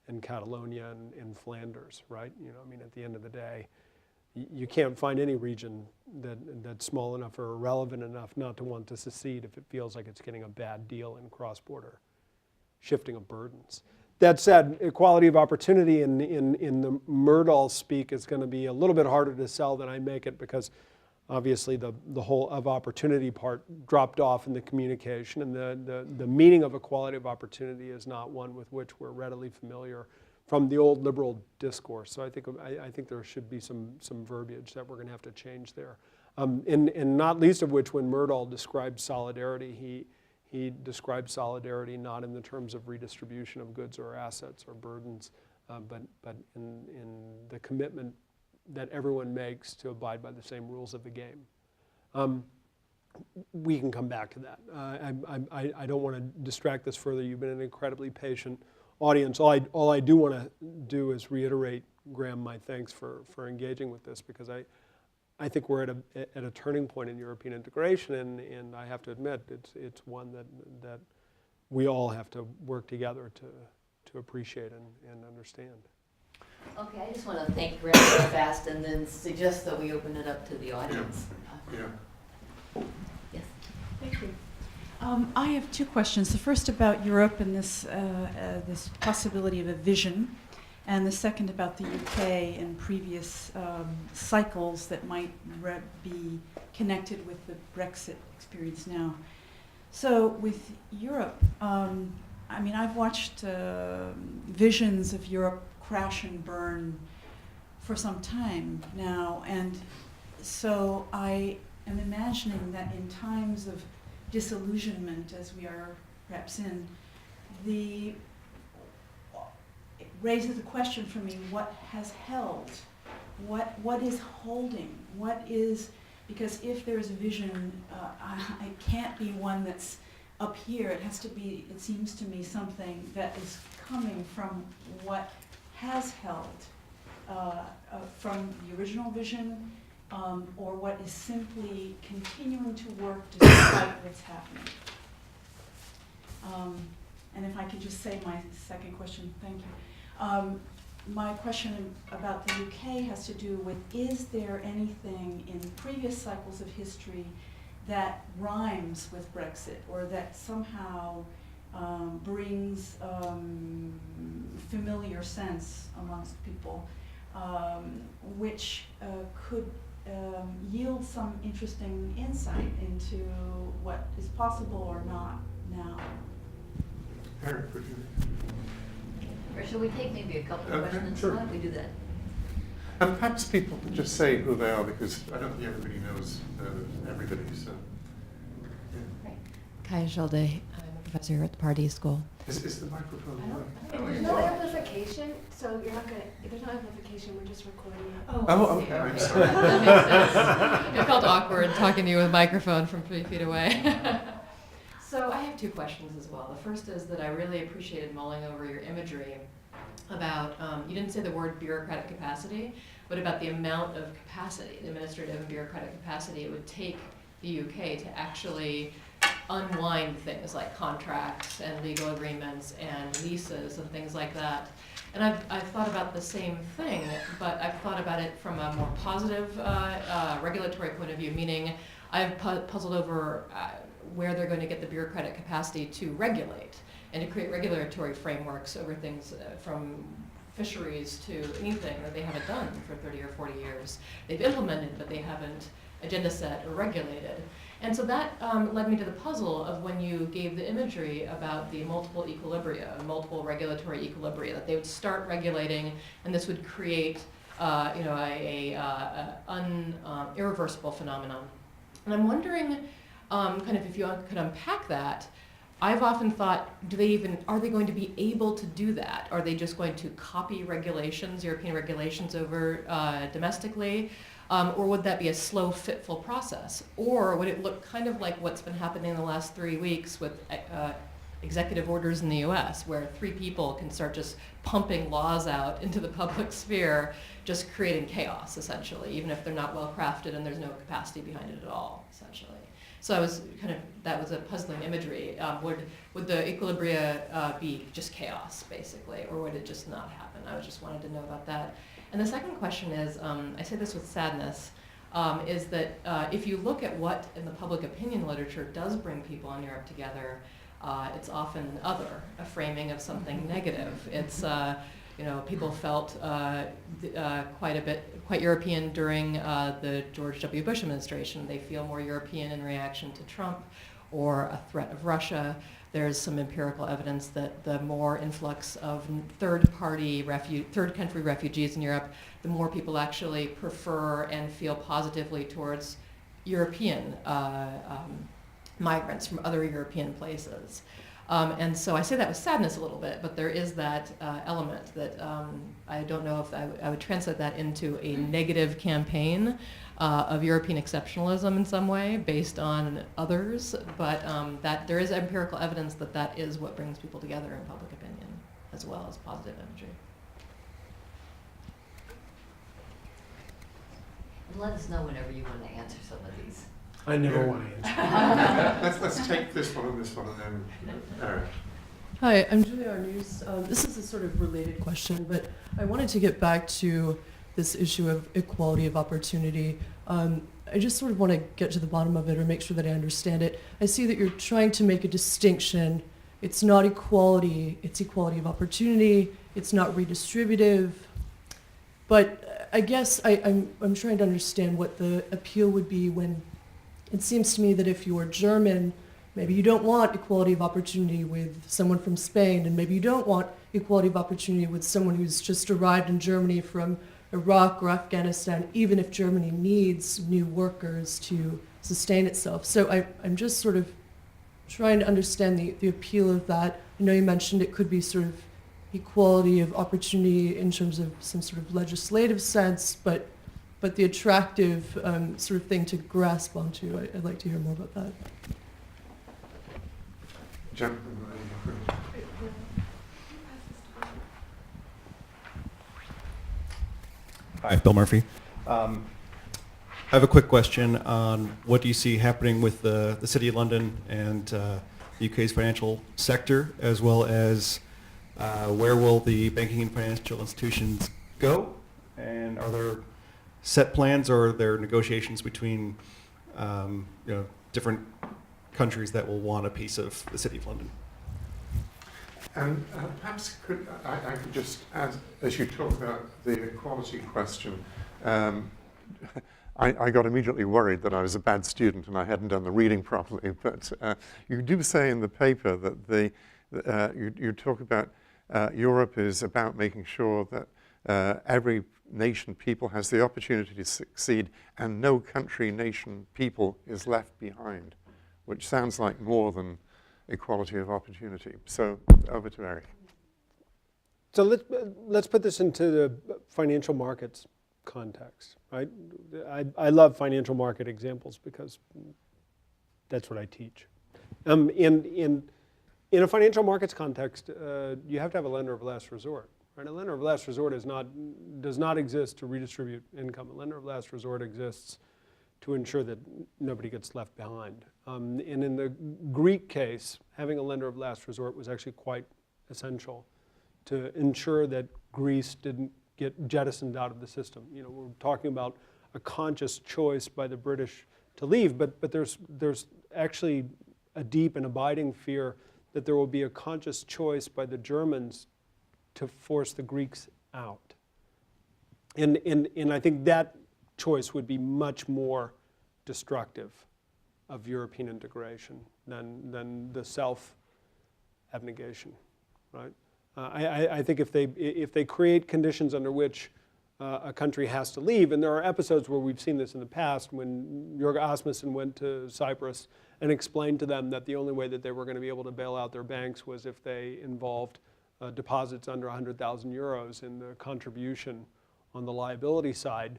and Catalonia and Flanders, right? You know, I mean, at the end of the day, you can't find any region that's small enough or irrelevant enough not to want to secede if it feels like it's getting a bad deal in cross-border shifting of burdens. That said, equality of opportunity in the Myrdal speak is going to be a little bit harder to sell than I make it, because obviously the whole of opportunity part dropped off in the communication, and the meaning of equality of opportunity is not one with which we're readily familiar from the old liberal discourse. So I think there should be some verbiage that we're going to have to change there. And not least of which, when Myrdal described solidarity, he described solidarity not in the terms of redistribution of goods or assets or burdens, but in the commitment that everyone makes to abide by the same rules of the game. We can come back to that. I don't want to distract this further. You've been an incredibly patient audience. All I do want to do is reiterate, Graham, my thanks for engaging with this, because I think we're at a turning point in European integration, and I have to admit it's one that we all have to work together to appreciate and understand. Okay, I just want to thank Graham real fast and then suggest that we open it up to the audience. Yeah. Yes. Thank you. I have two questions. The first about Europe and this possibility of a vision, and the second about the UK and previous cycles that might be connected with the Brexit experience now. So with Europe, I mean, I've watched visions of Europe crash and burn for some time now, and so I am imagining that in times of disillusionment, as we are perhaps in, it raises the question for me: what has held? What is holding? What is, because if there is a vision, it can't be one that's up here. It has to be, it seems to me, something that is coming from what has held, from the original vision, or what is simply continuing to work despite what's happening. And if I could just say my second question, thank you. My question about the UK has to do with, is there anything in previous cycles of history that rhymes with Brexit, or that somehow brings familiar sense amongst people, which could yield some interesting insight into what is possible or not now? Erik, would you? Or should we take maybe a couple of Okay, questions? sure. Why don't we do that? And perhaps people could just say who they are, because I don't think everybody knows everybody. So, yeah. Right. Kaya Schelde, I'm a professor here at the Pardee School. Is the microphone on? There's no amplification, so you're not gonna, if there's no amplification, we're just recording it. Oh, okay. I'm sorry. That makes sense. It felt awkward talking to you with a microphone from 3 feet away. So I have two questions as well. The first is that I really appreciated mulling over your imagery about, you didn't say the word bureaucratic capacity, but about the amount of capacity, the administrative and bureaucratic capacity it would take the UK to actually unwind things like contracts and legal agreements and leases and things like that. And I've thought about the same thing, but I've thought about it from a more positive regulatory point of view, meaning I've puzzled over where they're going to get the bureaucratic capacity to regulate and to create regulatory frameworks over things from fisheries to anything that they haven't done for 30 or 40 years. They've implemented, but they haven't agenda set or regulated. And so that led me to the puzzle of when you gave the imagery about the multiple equilibria, multiple regulatory equilibria, that they would start regulating, and this would create irreversible phenomenon. And I'm wondering, kind of if you could unpack that. I've often thought, are they going to be able to do that? Are they just going to copy regulations, European regulations over domestically? Or would that be a slow, fitful process? Or would it look kind of like what's been happening in the last 3 weeks with executive orders in the US, where 3 people can start just pumping laws out into the public sphere, just creating chaos, essentially, even if they're not well crafted and there's no capacity behind it at all, essentially. So I was that was a puzzling imagery. Would the equilibria be just chaos, basically, or would it just not happen? I just wanted to know about that. And the second question is, I say this with sadness, is that if you look at what in the public opinion literature does bring people in Europe together, it's often a framing of something negative. It's people felt quite European during the George W. Bush administration. They feel more European in reaction to Trump or a threat of Russia. There's some empirical evidence that the more influx of third country refugees in Europe, the more people actually prefer and feel positively towards European migrants from other European places. And so I say that with sadness a little bit, but there is that element that I don't know if I would translate that into a negative campaign of European exceptionalism in some way based on others, but that there is empirical evidence that that is what brings people together in public opinion, as well as positive imagery. And let us know whenever you want to answer some of these. I never want to answer. Let's take this one and then Erik. Hi, I'm Julia Arnews. This is a sort of related question, but I wanted to get back to this issue of equality of opportunity. I just sort of want to get to the bottom of it or make sure that I understand it. I see that you're trying to make a distinction. It's not equality, it's equality of opportunity. It's not redistributive. But I guess I'm trying to understand what the appeal would be when it seems to me that if you're German, maybe you don't want equality of opportunity with someone from Spain, and maybe you don't want equality of opportunity with someone who's just arrived in Germany from Iraq or Afghanistan, even if Germany needs new workers to sustain itself. So I'm just sort of trying to understand the appeal of that. I know you mentioned it could be sort of equality of opportunity in terms of some sort of legislative sense, but the attractive sort of thing to grasp onto, I'd like to hear more about that. Gentlemen, Hi, Bill Murphy. I have a quick question on what do you see happening with the City of London and the UK's financial sector, as well as where will the banking and financial institutions go? And are there set plans, or are there negotiations between different countries that will want a piece of the City of London? And perhaps I could just add, as you talk about the equality question, I got immediately worried that I was a bad student and I hadn't done the reading properly. But you do say in the paper that you talk about Europe is about making sure that every nation, people has the opportunity to succeed, and no country, nation, people is left behind, which sounds like more than equality of opportunity. So over to Erik. So let's put this into the financial markets context, right? I love financial market examples because that's what I teach. In a financial markets context, you have to have a lender of last resort. Right? A lender of last resort does not exist to redistribute income. A lender of last resort exists to ensure that nobody gets left behind. And in the Greek case, having a lender of last resort was actually quite essential to ensure that Greece didn't get jettisoned out of the system. You know, we're talking about a conscious choice by the British to leave, but there's actually a deep and abiding fear that there will be a conscious choice by the Germans to force the Greeks out. And I think that choice would be much more destructive of European integration than the self-abnegation, right? I think if they create conditions under which a country has to leave, and there are episodes where we've seen this in the past when Jörg Asmussen went to Cyprus and explained to them that the only way that they were going to be able to bail out their banks was if they involved deposits under 100,000 euros in the contribution on the liability side.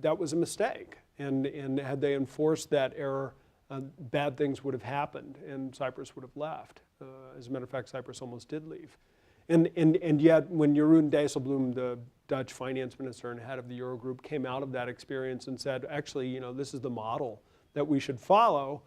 That was a mistake, and had they enforced that error, bad things would have happened, and Cyprus would have left. As a matter of fact, Cyprus almost did leave. And yet, when Jeroen Dijsselbloem, the Dutch finance minister and head of the Eurogroup, came out of that experience and said, actually, you know, this is the model that we should follow,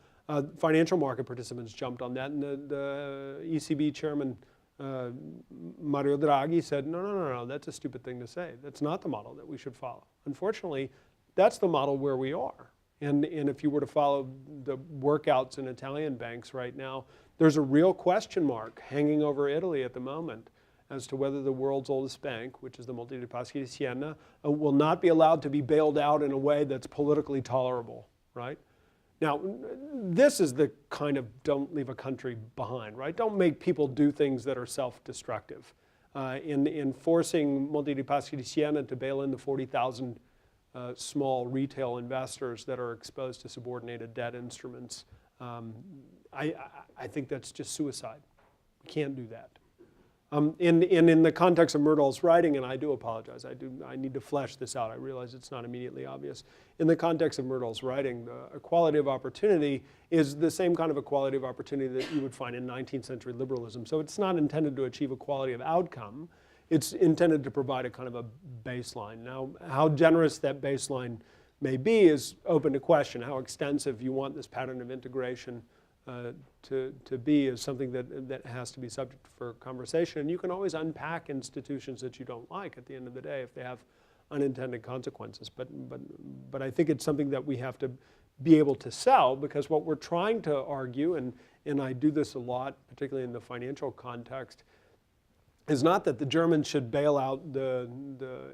financial market participants jumped on that, and the ECB chairman, Mario Draghi, said, no, that's a stupid thing to say. That's not the model that we should follow. Unfortunately, that's the model where we are. And if you were to follow the workouts in Italian banks right now, there's a real question mark hanging over Italy at the moment as to whether the world's oldest bank, which is the Monte dei Paschi di Siena, will not be allowed to be bailed out in a way that's politically tolerable, right? Now, this is the kind of don't leave a country behind, right? Don't make people do things that are self-destructive. In forcing Monte dei Paschi di Siena to bail in the 40,000 small retail investors that are exposed to subordinated debt instruments, I think that's just suicide. We can't do that. In the context of Myrdal's writing, and I do apologize, I need to flesh this out. I realize it's not immediately obvious. In the context of Myrdal's writing, the equality of opportunity is the same kind of equality of opportunity that you would find in 19th century liberalism. So it's not intended to achieve equality of outcome. It's intended to provide a kind of a baseline. Now, how generous that baseline may be is open to question. How extensive you want this pattern of integration to be is something that has to be subject for conversation. And you can always unpack institutions that you don't like at the end of the day if they have unintended consequences. But I think it's something that we have to be able to sell, because what we're trying to argue, and I do this a lot, particularly in the financial context, is not that the Germans should bail out the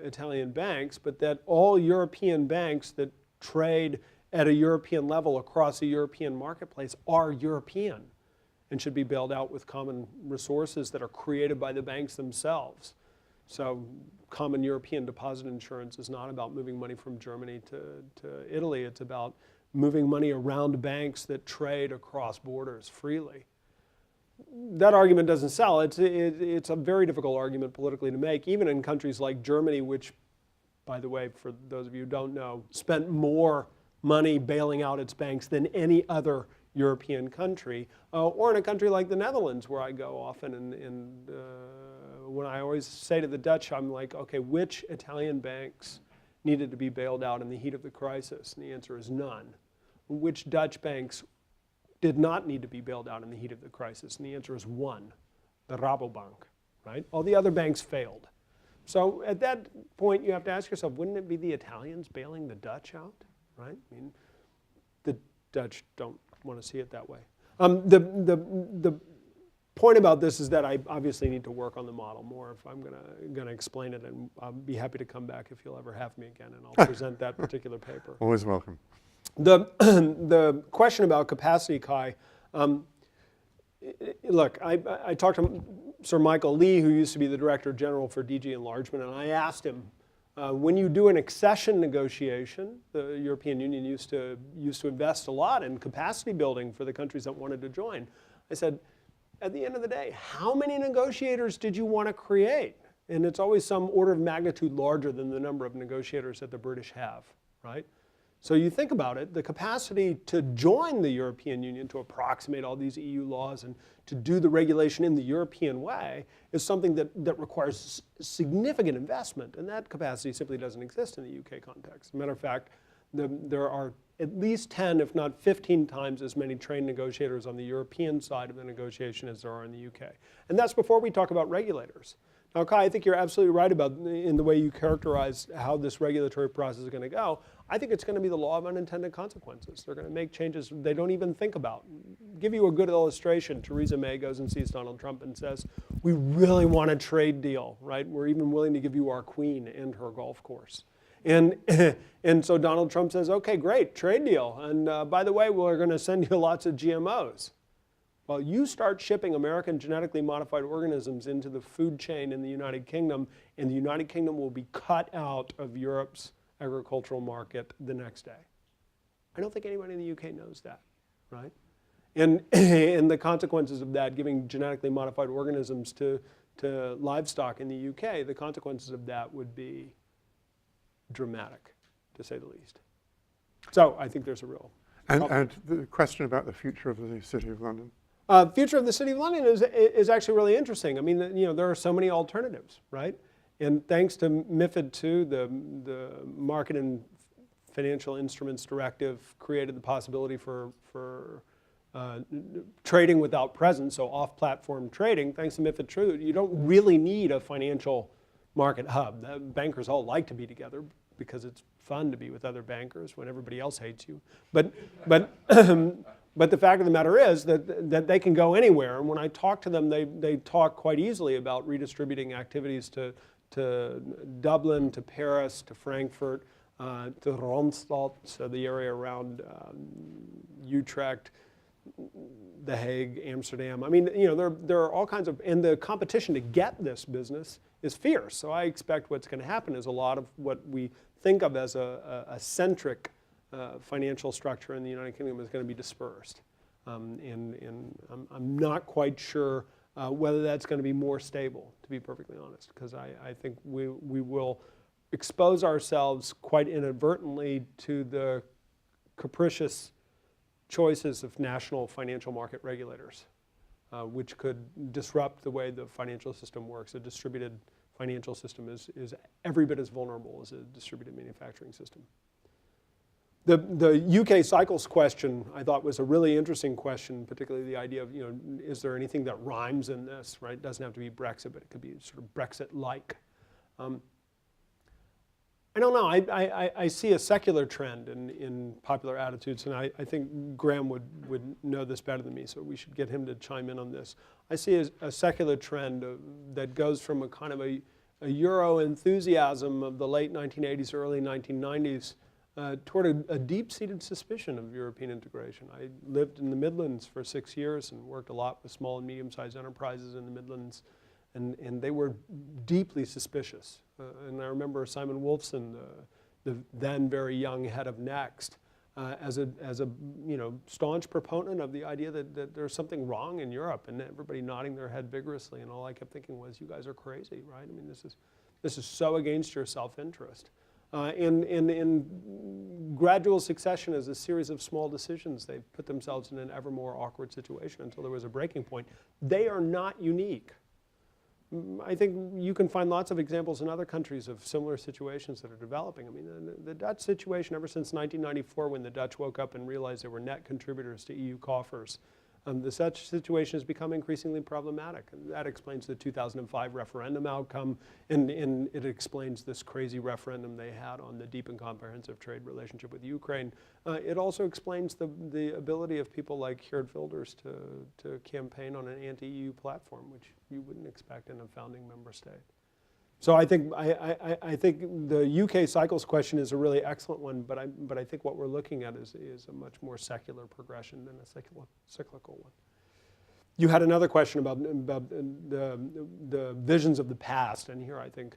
Italian banks, but that all European banks that trade at a European level across a European marketplace are European and should be bailed out with common resources that are created by the banks themselves. So common European deposit insurance is not about moving money from Germany to Italy. It's about moving money around banks that trade across borders freely. That argument doesn't sell. It's a very difficult argument politically to make, even in countries like Germany, which, by the way, for those of you who don't know, spent more money bailing out its banks than any other European country, or in a country like the Netherlands, where I go often, and when I always say to the Dutch, I'm like, okay, which Italian banks needed to be bailed out in the heat of the crisis? And the answer is none. Which Dutch banks did not need to be bailed out in the heat of the crisis? And the answer is one, the Rabobank, right? All the other banks failed. So at that point, you have to ask yourself, wouldn't it be the Italians bailing the Dutch out, right? I mean, the Dutch don't want to see it that way. The point about this is that I obviously need to work on the model more if I'm going to explain it, and I'll be happy to come back if you'll ever have me again, and I'll present that particular paper. Always welcome. The question about capacity, Kai, look, I talked to Sir Michael Lee, who used to be the Director General for DG Enlargement, and I asked him, when you do an accession negotiation, the European Union used to invest a lot in capacity building for the countries that wanted to join. I said, at the end of the day, how many negotiators did you want to create? And it's always some order of magnitude larger than the number of negotiators that the British have, right? So you think about it, the capacity to join the European Union, to approximate all these EU laws and to do the regulation in the European way is something that requires significant investment, and that capacity simply doesn't exist in the UK context. As a matter of fact, there are at least 10, if not 15 times as many trained negotiators on the European side of the negotiation as there are in the UK. And that's before we talk about regulators. Now, Kai, I think you're absolutely right about in the way you characterize how this regulatory process is going to go. I think it's going to be the law of unintended consequences. They're going to make changes they don't even think about. Give you a good illustration. Theresa May goes and sees Donald Trump and says, we really want a trade deal, right? We're even willing to give you our queen and her golf course. And so Donald Trump says, okay, great, trade deal. And by the way, we're going to send you lots of GMOs. Well, you start shipping American genetically modified organisms into the food chain in the United Kingdom, and the United Kingdom will be cut out of Europe's agricultural market the next day. I don't think anybody in the UK knows that, right? And the consequences of that, giving genetically modified organisms to livestock in the UK, the consequences of that would be dramatic, to say the least. So I think there's a real problem. And the question about the future of the City of London? Future of the City of London is actually really interesting. I mean, there are so many alternatives, right? And thanks to MiFID II, the Market and Financial Instruments Directive created the possibility for trading without presence, so off-platform trading. Thanks to MiFID II, you don't really need a financial market hub. The bankers all like to be together because it's fun to be with other bankers when everybody else hates you. But the fact of the matter is that they can go anywhere. And when I talk to them, they talk quite easily about redistributing activities to Dublin, to Paris, to Frankfurt, to Randstad, so the area around Utrecht, The Hague, Amsterdam. I mean, there are all kinds of, and the competition to get this business is fierce. So I expect what's going to happen is a lot of what we think of as a centric financial structure in the United Kingdom is going to be dispersed. And I'm not quite sure whether that's going to be more stable, to be perfectly honest, because I think we will expose ourselves quite inadvertently to the capricious choices of national financial market regulators, which could disrupt the way the financial system works. A distributed financial system is every bit as vulnerable as a distributed manufacturing system. The UK cycles question I thought was a really interesting question, particularly the idea of, is there anything that rhymes in this, right? It doesn't have to be Brexit, but it could be sort of Brexit-like. I don't know. I see a secular trend in popular attitudes, and I think Graham would know this better than me, so we should get him to chime in on this. I see a secular trend that goes from a kind of a Euro enthusiasm of the late 1980s, early 1990s, toward a deep-seated suspicion of European integration. I lived in the Midlands for 6 years and worked a lot with small and medium-sized enterprises in the Midlands, and they were deeply suspicious. And I remember Simon Wolfson, the then very young head of Next, as a staunch proponent of the idea that there's something wrong in Europe, and everybody nodding their head vigorously. And all I kept thinking was, you guys are crazy, right? I mean, this is so against your self-interest. In gradual succession, as a series of small decisions, they've put themselves in an ever more awkward situation until there was a breaking point. They are not unique. I think you can find lots of examples in other countries of similar situations that are developing. I mean, the Dutch situation, ever since 1994, when the Dutch woke up and realized they were net contributors to EU coffers, the Dutch situation has become increasingly problematic. And that explains the 2005 referendum outcome, and it explains this crazy referendum they had on the deep and comprehensive trade relationship with Ukraine. It also explains the ability of people like Geert Wilders to campaign on an anti-EU platform, which you wouldn't expect in a founding member state. So I think the UK cycles question is a really excellent one, but I think what we're looking at is a much more secular progression than a cyclical one. You had another question about the visions of the past, and here I think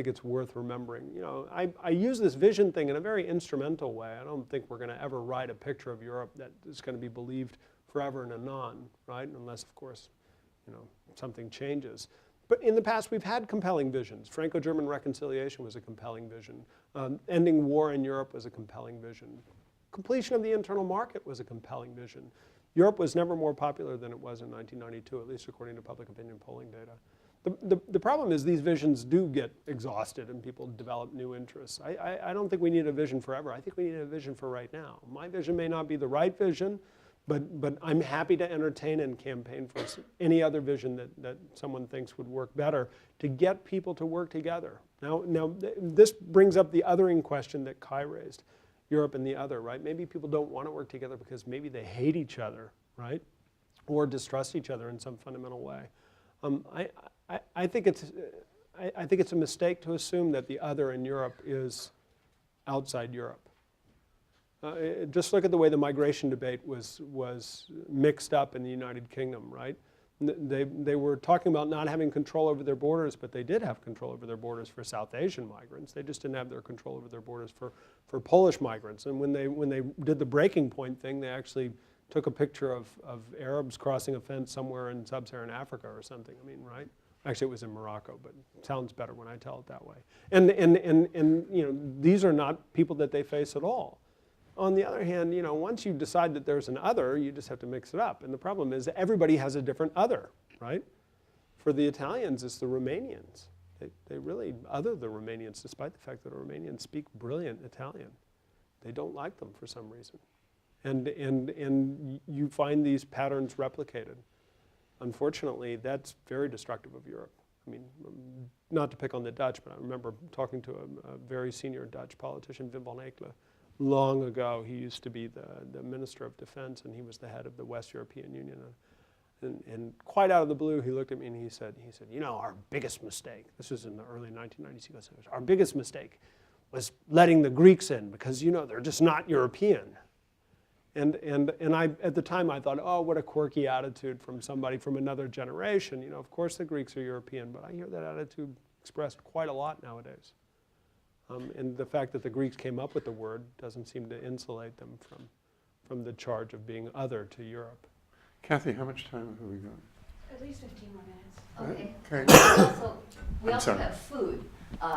it's worth remembering. You know, I use this vision thing in a very instrumental way. I don't think we're going to ever write a picture of Europe that is going to be believed forever and anon, right? Unless, of course, something changes. But in the past, we've had compelling visions. Franco-German reconciliation was a compelling vision. Ending war in Europe was a compelling vision. Completion of the internal market was a compelling vision. Europe was never more popular than it was in 1992, at least according to public opinion polling data. The problem is these visions do get exhausted and people develop new interests. I don't think we need a vision forever. I think we need a vision for right now. My vision may not be the right vision, but I'm happy to entertain and campaign for any other vision that someone thinks would work better to get people to work together. Now this brings up the othering question that Kai raised, Europe and the other, right? Maybe people don't want to work together because maybe they hate each other, right? Or distrust each other in some fundamental way. I think it's a mistake to assume that the other in Europe is outside Europe. Just look at the way the migration debate was mixed up in the United Kingdom, right? They were talking about not having control over their borders, but they did have control over their borders for South Asian migrants. They just didn't have their control over their borders for Polish migrants. And when they did the breaking point thing, they actually took a picture of Arabs crossing a fence somewhere in sub-Saharan Africa or something. I mean, right? Actually, it was in Morocco, but it sounds better when I tell it that way. And these are not people that they face at all. On the other hand, once you decide that there's an other, you just have to mix it up. And the problem is that everybody has a different other, right? For the Italians, it's the Romanians. They really other the Romanians, despite the fact that the Romanians speak brilliant Italian. They don't like them for some reason. And you find these patterns replicated. Unfortunately, that's very destructive of Europe. I mean, not to pick on the Dutch, but I remember talking to a very senior Dutch politician, Wim van Eekelen, long ago. He used to be the Minister of Defense, and he was the head of the West European Union. And quite out of the blue, he looked at me and he said, our biggest mistake, this was in the early 1990s, he goes, our biggest mistake was letting the Greeks in because, they're just not European. And I, at the time, I thought, oh, what a quirky attitude from somebody from another generation. Of course the Greeks are European, but I hear that attitude expressed quite a lot nowadays. And the fact that the Greeks came up with the word doesn't seem to insulate them from the charge of being other to Europe. Kathy, how much time have we got? At least 15 more minutes. Okay. We also sorry. have food,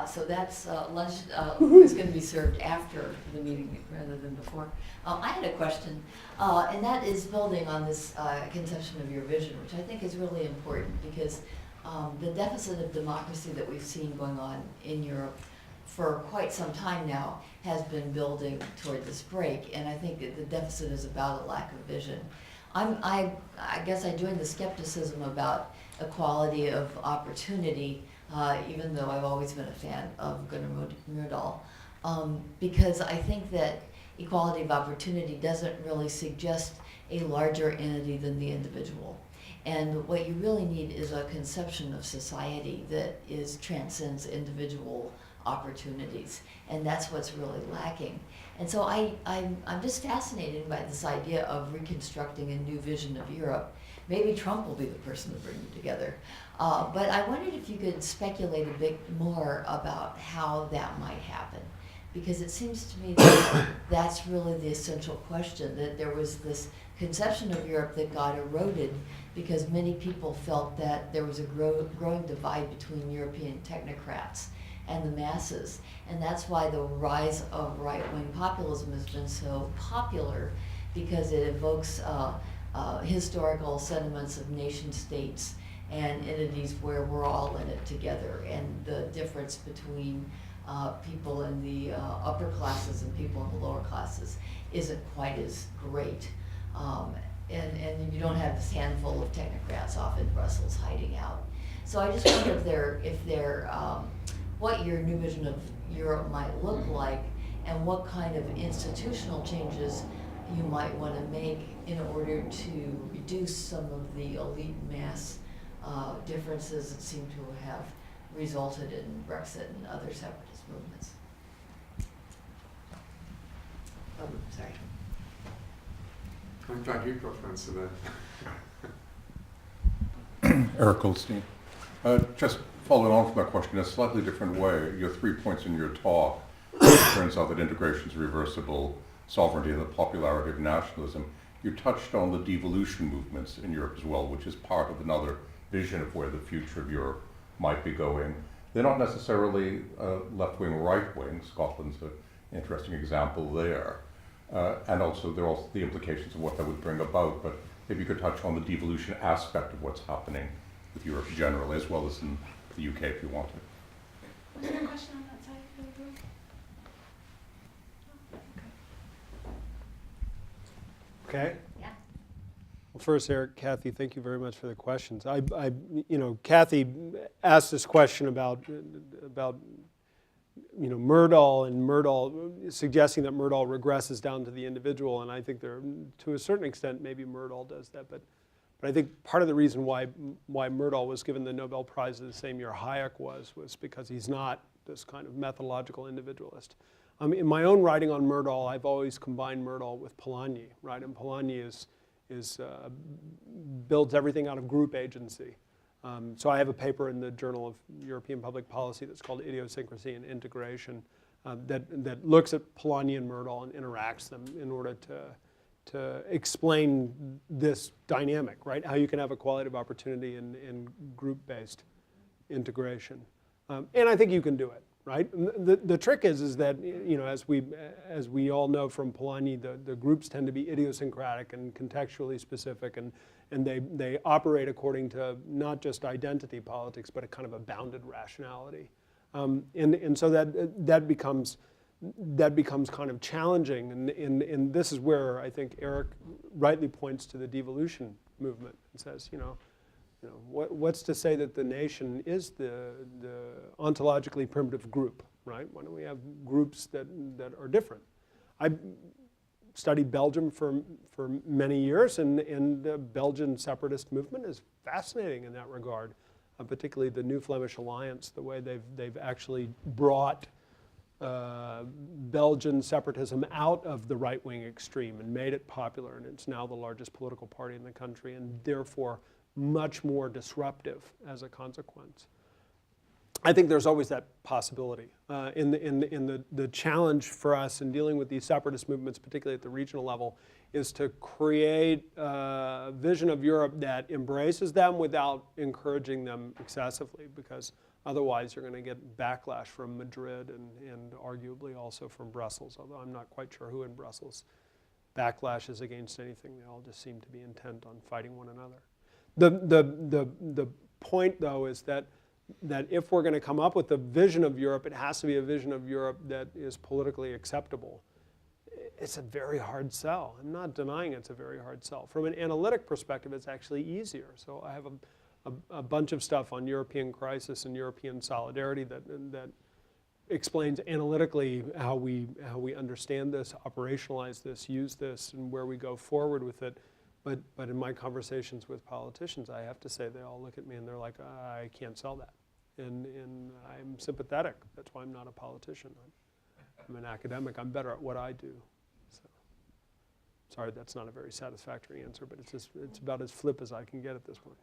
so that's lunch is going to be served after the meeting rather than before. I had a question, and that is building on this conception of your vision, which I think is really important because the deficit of democracy that we've seen going on in Europe for quite some time now has been building toward this break, and I think that the deficit is about a lack of vision. I guess I join the skepticism about equality of opportunity, even though I've always been a fan of Gunnar Myrdal, because I think that equality of opportunity doesn't really suggest a larger entity than the individual. And what you really need is a conception of society that transcends individual opportunities, and that's what's really lacking. And so I'm just fascinated by this idea of reconstructing a new vision of Europe. Maybe Trump will be the person to bring them together. But I wondered if you could speculate a bit more about how that might happen. Because it seems to me that that's really the essential question, that there was this conception of Europe that got eroded because many people felt that there was a growing divide between European technocrats and the masses. And that's why the rise of right-wing populism has been so popular, because it evokes historical sentiments of nation states and entities where we're all in it together, and the difference between people in the upper classes and people in the lower classes isn't quite as great. And you don't have this handful of technocrats off in Brussels hiding out. So I just wonder if they're what your new vision of Europe might look like, and what kind of institutional changes you might want to make in order to reduce some of the elite mass differences that seem to have resulted in Brexit and other separatist movements. Oh, sorry. I'm glad you got to answer that. Erik Goldstein. Just following on from that question in a slightly different way, your 3 points in your talk, it turns out that integration is reversible, sovereignty, and the popularity of nationalism. You touched on the devolution movements in Europe as well, which is part of another vision of where the future of Europe might be going. They're not necessarily left-wing, right-wing. Scotland's an interesting example there. And also there are also the implications of what that would bring about. But maybe you could touch on the devolution aspect of what's happening with Europe generally, as well as in the UK if you wanted. Was there a question on that side of the room? Okay. Yeah. Well, first, Erik, Kathy, thank you very much for the questions. Kathy asked this question about Myrdal, and Myrdal suggesting that Myrdal regresses down to the individual, and I think to a certain extent, maybe Myrdal does that, but I think part of the reason why Myrdal was given the Nobel Prize the same year Hayek was because he's not this kind of methodological individualist. In my own writing on Myrdal, I've always combined Myrdal with Polanyi, right? And Polanyi builds everything out of group agency. So I have a paper in the Journal of European Public Policy that's called Idiosyncrasy and Integration that looks at Polanyi and Myrdal and interacts them in order to explain this dynamic, right? How you can have equality of opportunity in group-based integration. And I think you can do it, right? The trick is that, as we all know from Polanyi, the groups tend to be idiosyncratic and contextually specific, and they operate according to not just identity politics, but a kind of a bounded rationality. And so that becomes kind of challenging, and this is where I think Erik rightly points to the devolution movement and says, what's to say that the nation is the ontologically primitive group, right? Why don't we have groups that are different? I studied Belgium for many years, and the Belgian separatist movement is fascinating in that regard, particularly the New Flemish Alliance, the way they've actually brought Belgian separatism out of the right-wing extreme and made it popular, and it's now the largest political party in the country, and therefore much more disruptive as a consequence. I think there's always that possibility. In the challenge for us in dealing with these separatist movements, particularly at the regional level, is to create a vision of Europe that embraces them without encouraging them excessively, because otherwise you're going to get backlash from Madrid and arguably also from Brussels, although I'm not quite sure who in Brussels backlashes against anything. They all just seem to be intent on fighting one another. The point, though, is that if we're going to come up with a vision of Europe, it has to be a vision of Europe that is politically acceptable. It's a very hard sell. I'm not denying it's a very hard sell. From an analytic perspective, it's actually easier. So I have a bunch of stuff on European crisis and European solidarity that explains analytically how we understand this, operationalize this, use this, and where we go forward with it. But in my conversations with politicians, I have to say they all look at me and they're like, I can't sell that. And I'm sympathetic. That's why I'm not a politician. I'm an academic. I'm better at what I do. So, sorry, that's not a very satisfactory answer, but it's about as flip as I can get at this point.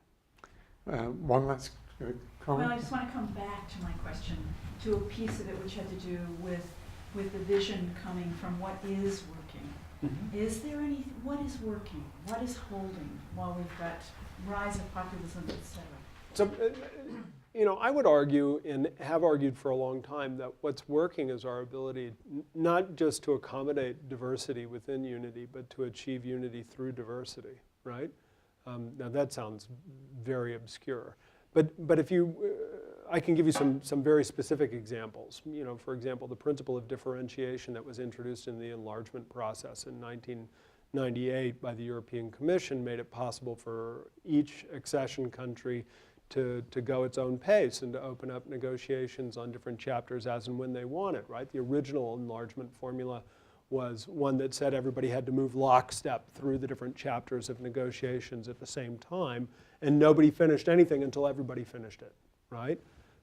One last comment? Well, I just want to come back to my question, to a piece of it which had to do with the vision coming from what is working. Mm-hmm. Is there any, what is working? What is holding while we've got rise of populism, et cetera? So, I would argue, and have argued for a long time, that what's working is our ability not just to accommodate diversity within unity, but to achieve unity through diversity, right? Now that sounds very obscure, but if you, I can give you some very specific examples. For example, the principle of differentiation that was introduced in the enlargement process in 1998 by the European Commission made it possible for each accession country to go its own pace and to open up negotiations on different chapters as and when they wanted, right? The original enlargement formula was one that said everybody had to move lockstep through the different chapters of negotiations at the same time, and nobody finished anything until everybody finished it, right?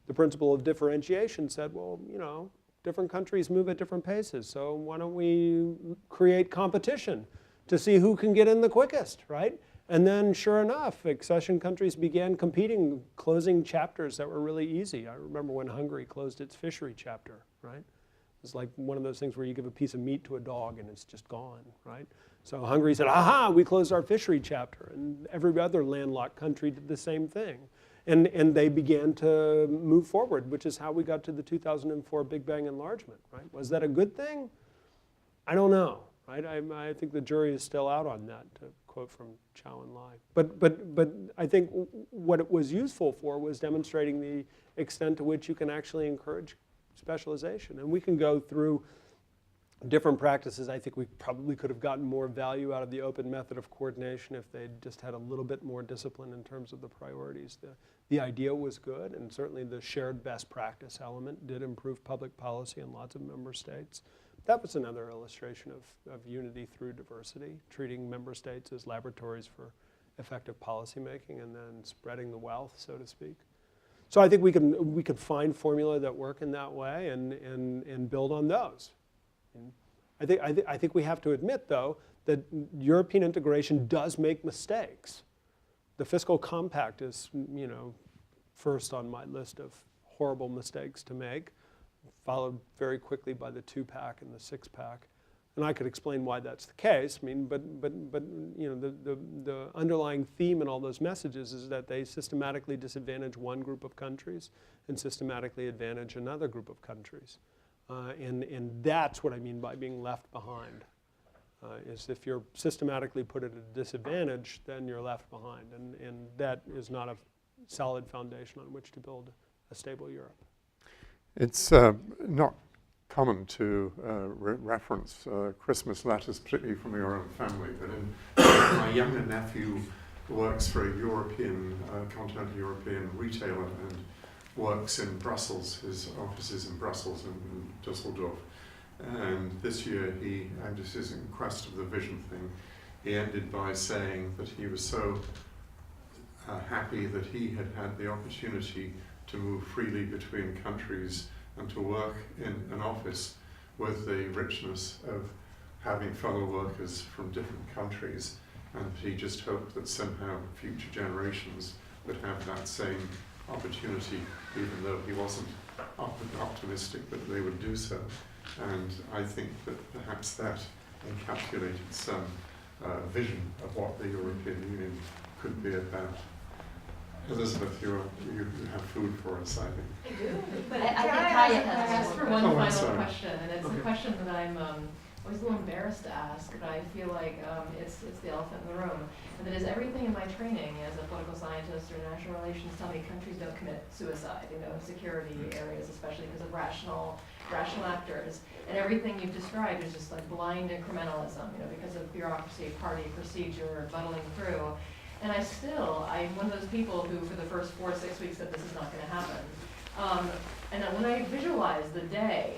The principle of differentiation said, well, different countries move at different paces, so why don't we create competition to see who can get in the quickest, right? And then, sure enough, accession countries began competing, closing chapters that were really easy. I remember when Hungary closed its fishery chapter, right? It's like one of those things where you give a piece of meat to a dog and it's just gone, right? So Hungary said, aha, we closed our fishery chapter. And every other landlocked country did the same thing. And they began to move forward, which is how we got to the 2004 Big Bang enlargement, right? Was that a good thing? I don't know, right? I think the jury is still out on that, to quote from Chow and Lai. But I think what it was useful for was demonstrating the extent to which you can actually encourage specialization. And we can go through different practices. I think we probably could have gotten more value out of the open method of coordination if they'd just had a little bit more discipline in terms of the priorities. The idea was good, and certainly the shared best practice element did improve public policy in lots of member states. That was another illustration of unity through diversity, treating member states as laboratories for effective policymaking and then spreading the wealth, so to speak. So I think we can find formula that work in that way and build on those. And I think we have to admit, though, that European integration does make mistakes. The fiscal compact is, first on my list of horrible mistakes to make, followed very quickly by the 2-pack and the 6-pack. And I could explain why that's the case. But the underlying theme in all those messages is that they systematically disadvantage one group of countries and systematically advantage another group of countries. And that's what I mean by being left behind. Is if you're systematically put at a disadvantage, then you're left behind. And that is not a solid foundation on which to build a stable Europe. It's not common to reference Christmas letters, particularly from your own family, but my younger nephew works for a European, continental European retailer and works in Brussels. His office is in Brussels and Dusseldorf. And this year and this is in quest of the vision thing, he ended by saying that he was so happy that he had had the opportunity to move freely between countries and to work in an office with the richness of having fellow workers from different countries, and he just hoped that somehow future generations would have that same opportunity, even though he wasn't optimistic that they would do so. And I think that perhaps that encapsulated some vision of what the European Union could be about. Elizabeth, you have food for us, I think. I do. But I think can Kaya I has ask more. for one I'm final sorry. question, and it's a question that I'm always a little embarrassed to ask, but I feel like it's the elephant in the room. And that is, everything in my training as a political scientist or national relations tell me countries don't commit suicide, in security areas, especially because of rational actors. And everything you've described is just like blind incrementalism, because of bureaucracy, party, procedure, muddling through. And I'm one of those people who for the first 4 to 6 weeks said this is not going to happen. And then when I visualize the day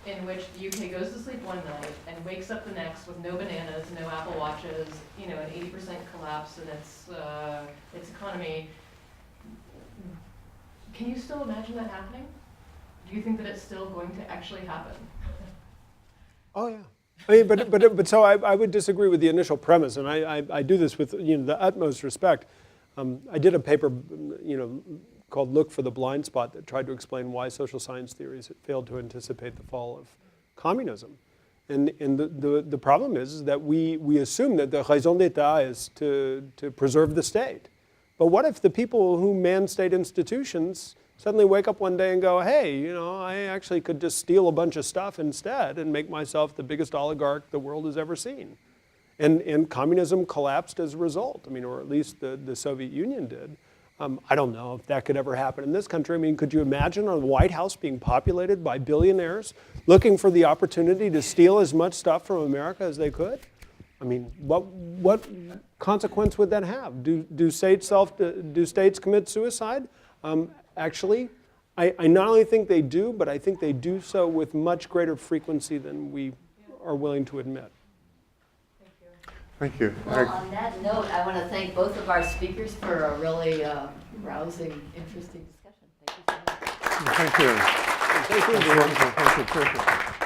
in which the UK goes to sleep one night and wakes up the next with no bananas, no Apple Watches, an 80% collapse in its economy, Can you still imagine that happening? Do you think that it's still going to actually happen? Oh yeah. I mean, but so I would disagree with the initial premise, and I do this with the utmost respect. I did a paper, called "Look for the Blind Spot" that tried to explain why social science theories had failed to anticipate the fall of communism, and the problem is that we assume that the raison d'etat is to preserve the state, but what if the people who man state institutions suddenly wake up one day and go, hey, I actually could just steal a bunch of stuff instead and make myself the biggest oligarch the world has ever seen. And communism collapsed as a result, or at least the Soviet Union did. I don't know if that could ever happen in this country. Could you imagine a White House being populated by billionaires looking for the opportunity to steal as much stuff from America as they could? What consequence would that have? Do states commit suicide? Actually, I not only think they do, but I think they do so with much greater frequency than we are willing to admit. Thank you. Well, on that note, I want to thank both of our speakers for a really rousing, interesting discussion. Thank you so much. Thank you. Thank you. That's wonderful. Thank you. Terrific.